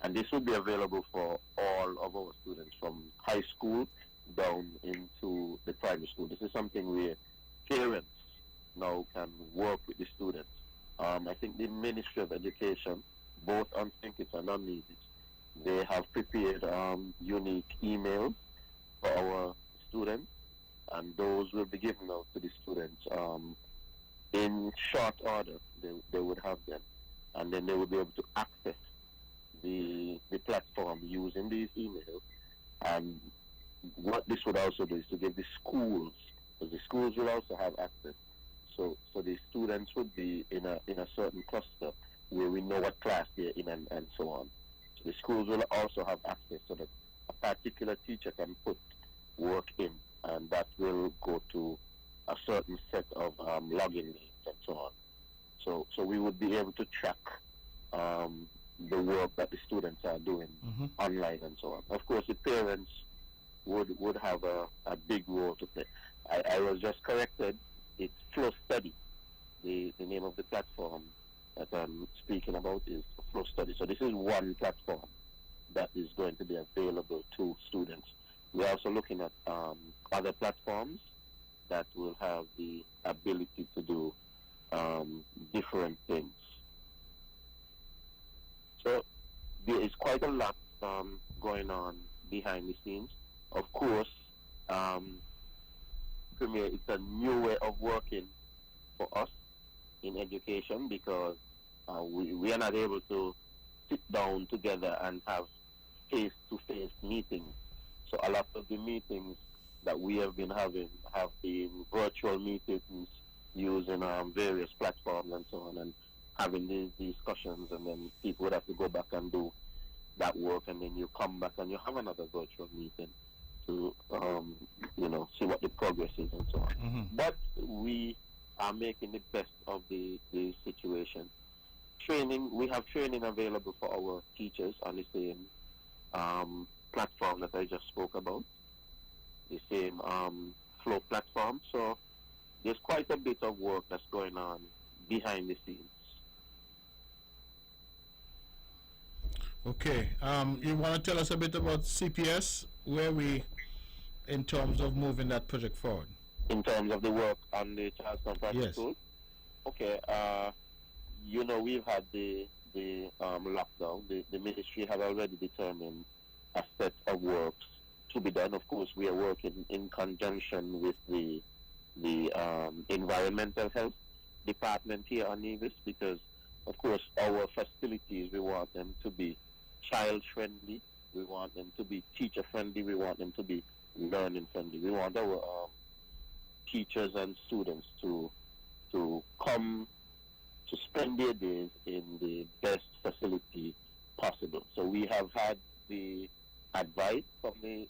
And this will be available for all of our students from high school down into the primary school. This is something where parents now can work with the students. I think the Ministry of Education, both on Thinkit and on Nevis, they have prepared unique emails for our students, and those will be given out to the students in short order. They would have them, and then they will be able to access the platform using these emails. And what this would also do is to give the schools, because the schools will also have access. So the students would be in a certain cluster where we know what class they're in and so on. So the schools will also have access so that a particular teacher can put work in, and that will go to a certain set of login names and so on. So we would be able to track the work that the students are doing online and so on. Of course, the parents would have a big role to play. I was just corrected. It's Flow Study. The name of the platform that I'm speaking about is Flow Study. So this is one platform that is going to be available to students. We're also looking at other platforms that will have the ability to do different things. So there is quite a lot going on behind the scenes. Of course, Premier, it's a new way of working for us in education because we are not able to sit down together and have face-to-face meetings. So a lot of the meetings that we have been having have been virtual meetings using various platforms and so on, and having these discussions, and then people would have to go back and do that work, and then you come back and you have another virtual meeting to see what the progress is and so on. But we are making the best of the situation. Training, we have training available for our teachers on the same platform that I just spoke about, the same Flow platform. So there's quite a bit of work that's going on behind the scenes. Okay. You want to tell us a bit about CPS, where we, in terms of moving that project forward? In terms of the work on the Charleston Private School? Okay. We've had the lockdown. The ministry have already determined a set of works to be done. Of course, we are working in conjunction with the environmental health department here on Nevis, because, of course, our facilities, we want them to be child-friendly. We want them to be teacher-friendly. We want them to be learning-friendly. We want our teachers and students to come to spend their days in the best facility possible. So we have had the advice from the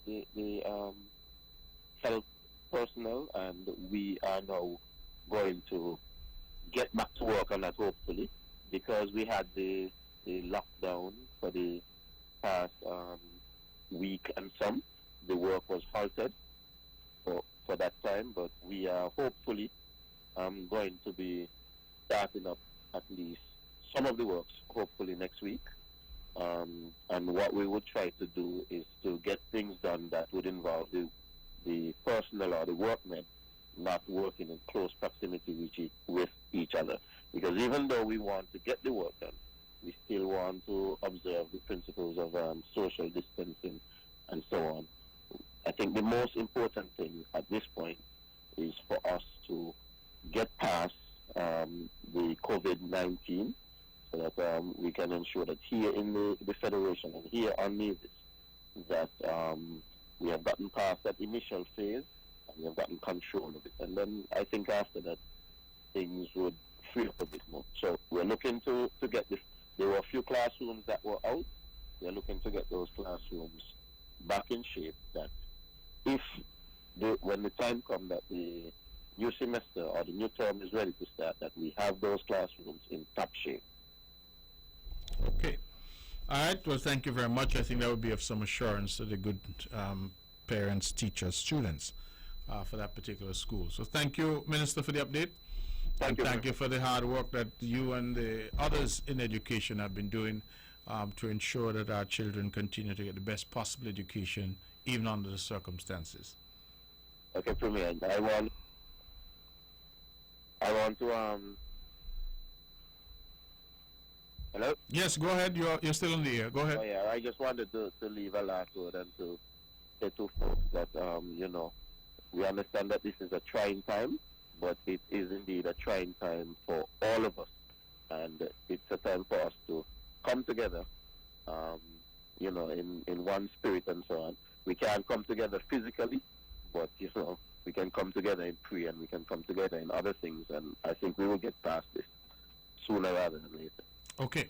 health personnel, and we are now going to get back to work on that, hopefully, because we had the lockdown for the past week and some. The work was halted for that time, but we are hopefully going to be starting up at least some of the works, hopefully next week. And what we would try to do is to get things done that would involve the personnel or the workmen not working in close proximity with each other. Because even though we want to get the work done, we still want to observe the principles of social distancing and so on. I think the most important thing at this point is for us to get past the COVID-19, so that we can ensure that here in the Federation and here on Nevis, that we have gotten past that initial phase and we have gotten control of it. And then I think after that, things would free up a bit more. So we're looking to get this. There were a few classrooms that were out. We're looking to get those classrooms back in shape, that when the time comes that the new semester or the new term is ready to start, that we have those classrooms in top shape. Okay. All right. Well, thank you very much. I think that would be of some assurance to the good parents, teachers, students for that particular school. So thank you, Minister, for the update. Thank you for the hard work that you and the others in education have been doing to ensure that our children continue to get the best possible education, even under the circumstances. Okay, Premier. I want to hello? Yes, go ahead. You're still on the air. Go ahead. Oh, yeah, I just wanted to leave a last word and to say to folks that, we understand that this is a trying time, but it is indeed a trying time for all of us. And it's a time for us to come together, in one spirit and so on. We can't come together physically, but, we can come together in prayer, and we can come together in other things, and I think we will get past this sooner rather than later. Okay.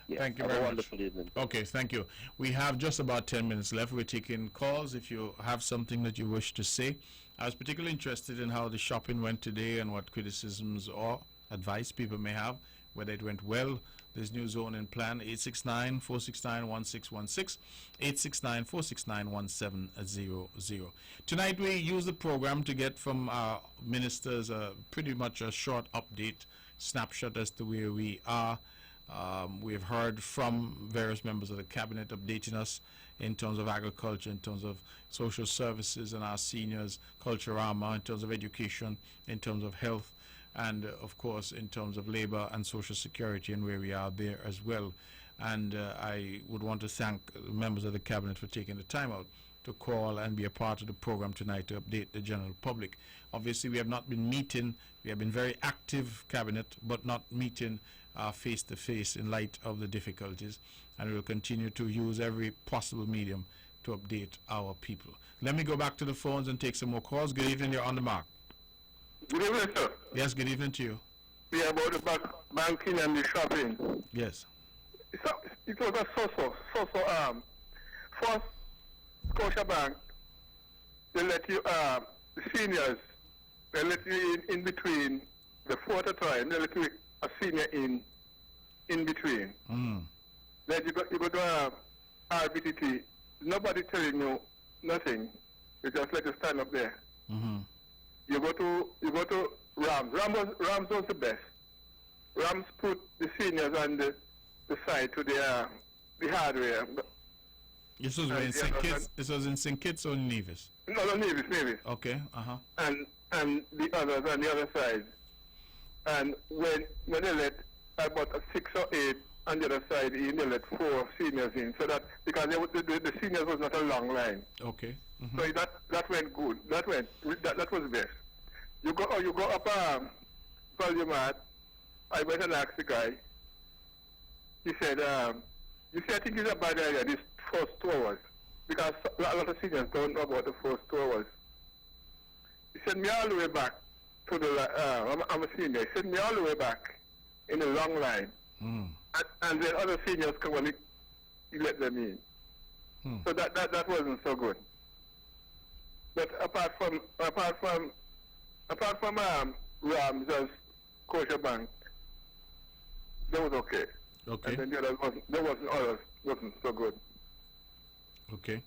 Yeah. Thank you Have very a much. wonderful evening. Okay, thank you. We have just about 10 minutes left. We're taking calls if you have something that you wish to say. I was particularly interested in how the shopping went today and what criticisms or advice people may have. whether it went well, this new zoning plan. 869-469-1616, 869-469-1700. Tonight we use the program to get from our ministers pretty much a short update, snapshot as to where we are. We've heard from various members of the cabinet updating us in terms of agriculture, in terms of social services and our seniors, Culturama, in terms of education, in terms of health, and of course in terms of labor and social security and where we are there as well. And I would want to thank members of the cabinet for taking the time out to call and be a part of the program tonight to update the general public. Obviously we have not been meeting, we have been very active cabinet, but not meeting face to face in light of the difficulties, and we will continue to use every possible medium to update our people. Let me go back to the phones and take some more calls. Good evening, you're on the mark. Good evening, sir. Yes, good evening to you. Yeah, about the banking and the shopping. Yes. It was a so-so. First, Scotiabank, they let you, the seniors, they let you in between the fourth time, they let you a senior in between. Mm. Then you go to RBTT, nobody telling you nothing. You just let you stand up there. Mm-hmm. You go to Rams. Rams was the best. Rams put the seniors on the side to the hardware. This was in St. Kitts. This was in St. Kitts or Nevis? No, Nevis. Okay. Uh-huh. And the others on the other side. And when they let about 6 or 8 on the other side in, they let 4 seniors in. So that because the seniors was not a long line. Okay. Mm-hmm. So that went good. That was best. You go up Volumat. I went and asked the guy. He said, you see, I think it's a bad idea, this first 2 hours. Because a lot of seniors don't know about the first 2 hours. He said, me all the way back to the, I'm a senior. He said, me all the way back in a long line. Mm. And then other seniors come and you let them in. Mm. So that wasn't so good. But apart from Rams as Scotiabank, that was okay. Okay. And then the others wasn't so good. Okay.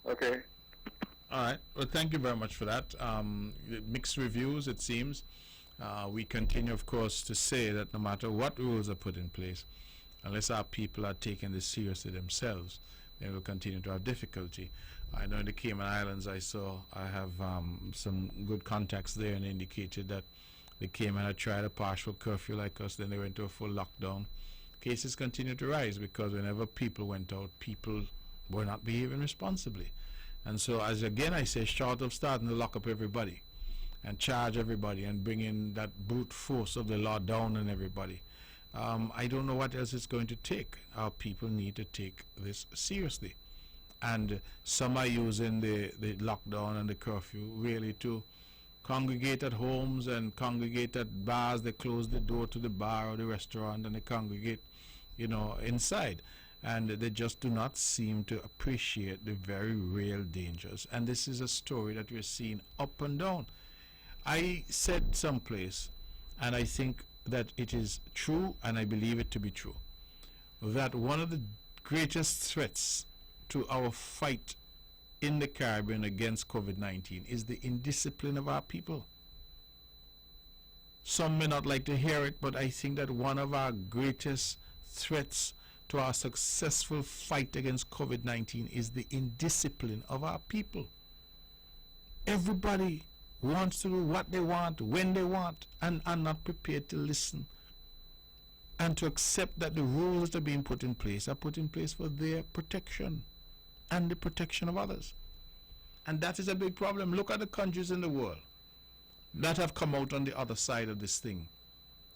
Okay. All right. Well, thank you very much for that. Mixed reviews, it seems. We continue, of course, to say that no matter what rules are put in place, unless our people are taking this seriously themselves, they will continue to have difficulty. I know in the Cayman Islands, I have some good contacts there, and indicated that the Cayman had tried a partial curfew like us, then they went to a full lockdown. Cases continue to rise because whenever people went out, people were not behaving responsibly. And so, as again I say, short of starting to lock up everybody and charge everybody and bring in that brute force of the law down on everybody, I don't know what else it's going to take. Our people need to take this seriously. And some are using the lockdown and the curfew really to congregate at homes and congregate at bars. They close the door to the bar or the restaurant and they congregate, inside. And they just do not seem to appreciate the very real dangers. And this is a story that we're seeing up and down. I said someplace, and I think that it is true, and I believe it to be true, that one of the greatest threats to our fight in the Caribbean against COVID-19 is the indiscipline of our people. Some may not like to hear it, but I think that one of our greatest threats to our successful fight against COVID-19 is the indiscipline of our people. Everybody wants to do what they want, when they want, and are not prepared to listen and to accept that the rules that are being put in place are put in place for their protection and the protection of others. And that is a big problem. Look at the countries in the world that have come out on the other side of this thing.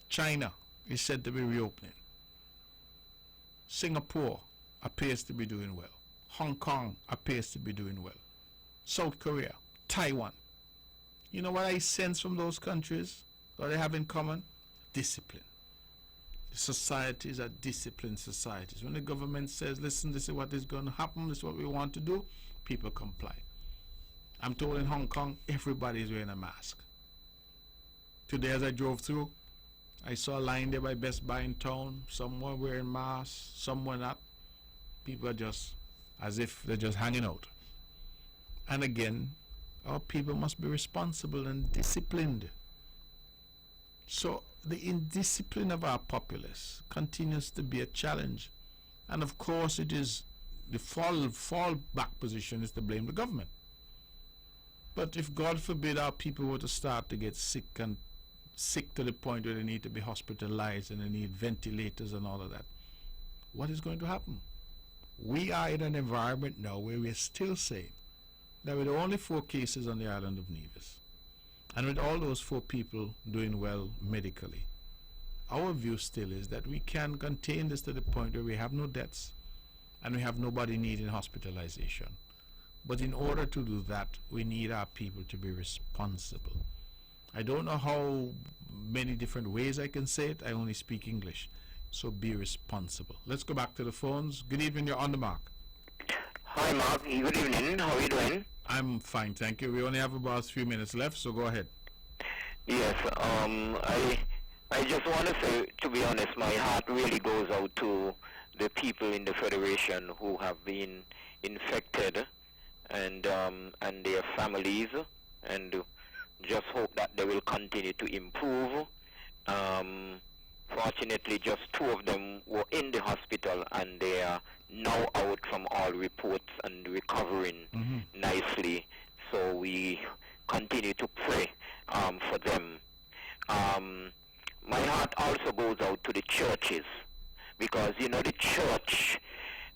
China is said to be reopening. Singapore appears to be doing well. Hong Kong appears to be doing well. South Korea, Taiwan. You know what I sense from those countries? What they have in common? Discipline. The societies are disciplined societies. When the government says, listen, this is what is going to happen, this is what we want to do, people comply. I'm told in Hong Kong, everybody is wearing a mask. Today as I drove through, I saw a line there by Best Buy in town. Some were wearing masks, some were not. People are just as if they're just hanging out. And again, our people must be responsible and disciplined. So the indiscipline of our populace continues to be a challenge. And of course it is the fallback position is to blame the government. But if God forbid our people were to start to get sick and sick to the point where they need to be hospitalized and they need ventilators and all of that, what is going to happen? We are in an environment now where we're still saying that with only 4 cases on the island of Nevis, and with all those 4 people doing well medically, our view still is that we can contain this to the point where we have no deaths and we have nobody needing hospitalization. But in order to do that, we need our people to be responsible. I don't know how many different ways I can say it. I only speak English. So be responsible. Let's go back to the phones. Good evening, you're on the mark. Hi, Mark. Good evening. How are you doing? I'm fine, thank you. We only have about a few minutes left, so go ahead. Yes, I just want to say, to be honest, my heart really goes out to the people in the Federation who have been infected and their families, and just hope that they will continue to improve. Fortunately, just 2 of them were in the hospital, and they are now out from all reports and recovering nicely. So we continue to pray for them. My heart also goes out to the churches, because, you know, the church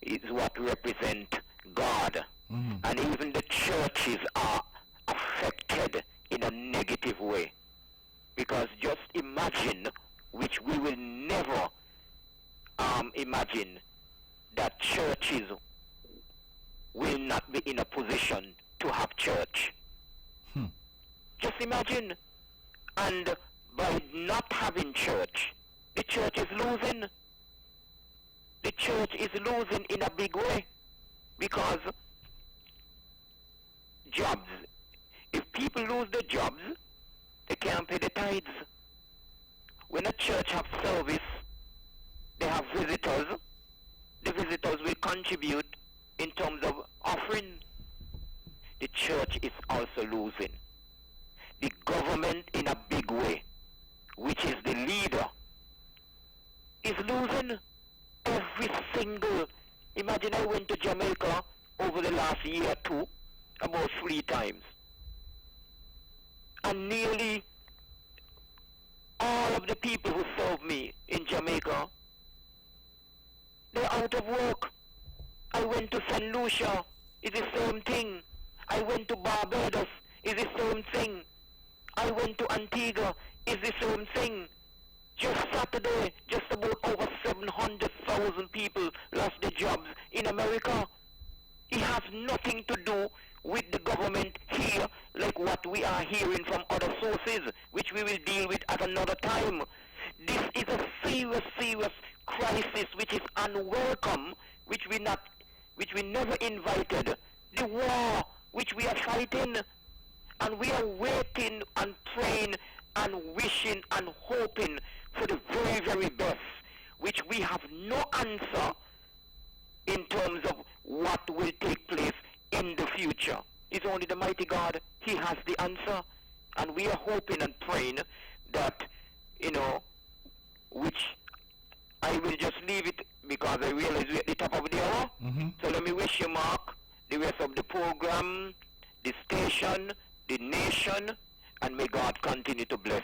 is what represents God. And even the churches are affected in a negative way. Because just imagine, which we will never imagine, that churches will not be in a position to have church. Just imagine. And by not having church, the church is losing. The church is losing in a big way, because jobs, if people lose their jobs, they can't pay the tithes. When a church has service, they have visitors. The visitors will contribute in terms of offering. The church is also losing. The government, in a big way, which is the leader, is losing. Every single, imagine, I went to Jamaica over the last year or 2, about 3 times. And nearly all of the people who served me in Jamaica, they're out of work. I went to St. Lucia, it's the same thing. I went to Barbados, it's the same thing. I went to Antigua, it's the same thing. Just Saturday, just about over 700,000 people lost their jobs in America. It has nothing to do with the government here, like what we are hearing from other sources, which we will deal with at another time. This is a serious, serious crisis which is unwelcome, which we never invited. The war which we are fighting, and we are waiting and praying and wishing and hoping for the very, very best, which we have no answer in terms of what will take place in the future. It's only the mighty God. He has the answer. And we are hoping and praying that, you know, which I will just leave it because I realize we're at the top of the hour. So let me wish you, Mark, the rest of the program, the station, the nation, and may God continue to bless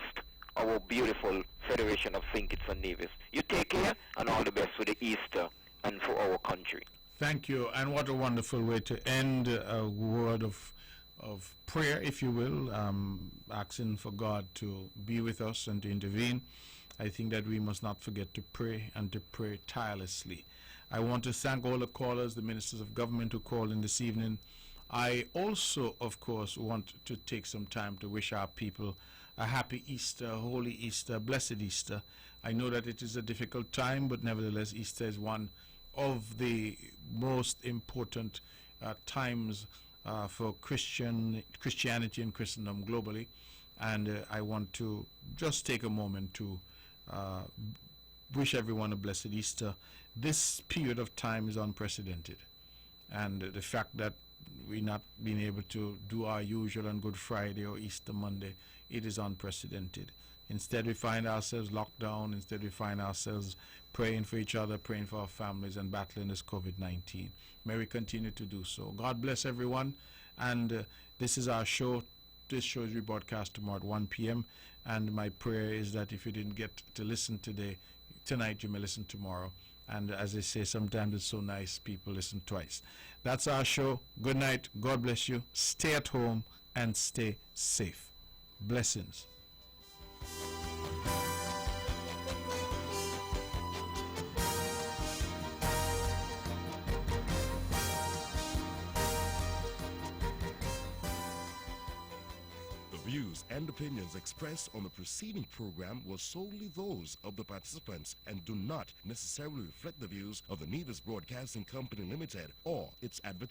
our beautiful Federation of St. Kitts and Nevis. You take care, and all the best for the Easter and for our country. Thank you, and what a wonderful way to end a word of prayer, if you will, asking for God to be with us and to intervene. I think that we must not forget to pray, and to pray tirelessly. I want to thank all the callers, the ministers of government who called in this evening. I also, of course, want to take some time to wish our people a happy Easter, holy Easter, blessed Easter. I know that it is a difficult time, but nevertheless, Easter is one of the most important times for Christianity and Christendom globally. And I want to just take a moment to wish everyone a blessed Easter. This period of time is unprecedented, and the fact that we're not being able to do our usual on Good Friday or Easter Monday, it is unprecedented. Instead, we find ourselves locked down. Instead, we find ourselves praying for each other, praying for our families, and battling this COVID-19. May we continue to do so. God bless everyone. And this is our show. This show is rebroadcast tomorrow at 1 p.m. And my prayer is that if you didn't get to listen tonight, you may listen tomorrow. And as they say, sometimes it's so nice people listen twice. That's our show. Good night. God bless you. Stay at home and stay safe. Blessings. The views and opinions expressed on the preceding program were solely those of the participants and do not necessarily reflect the views of the Nevis Broadcasting Company Limited or its advertisers.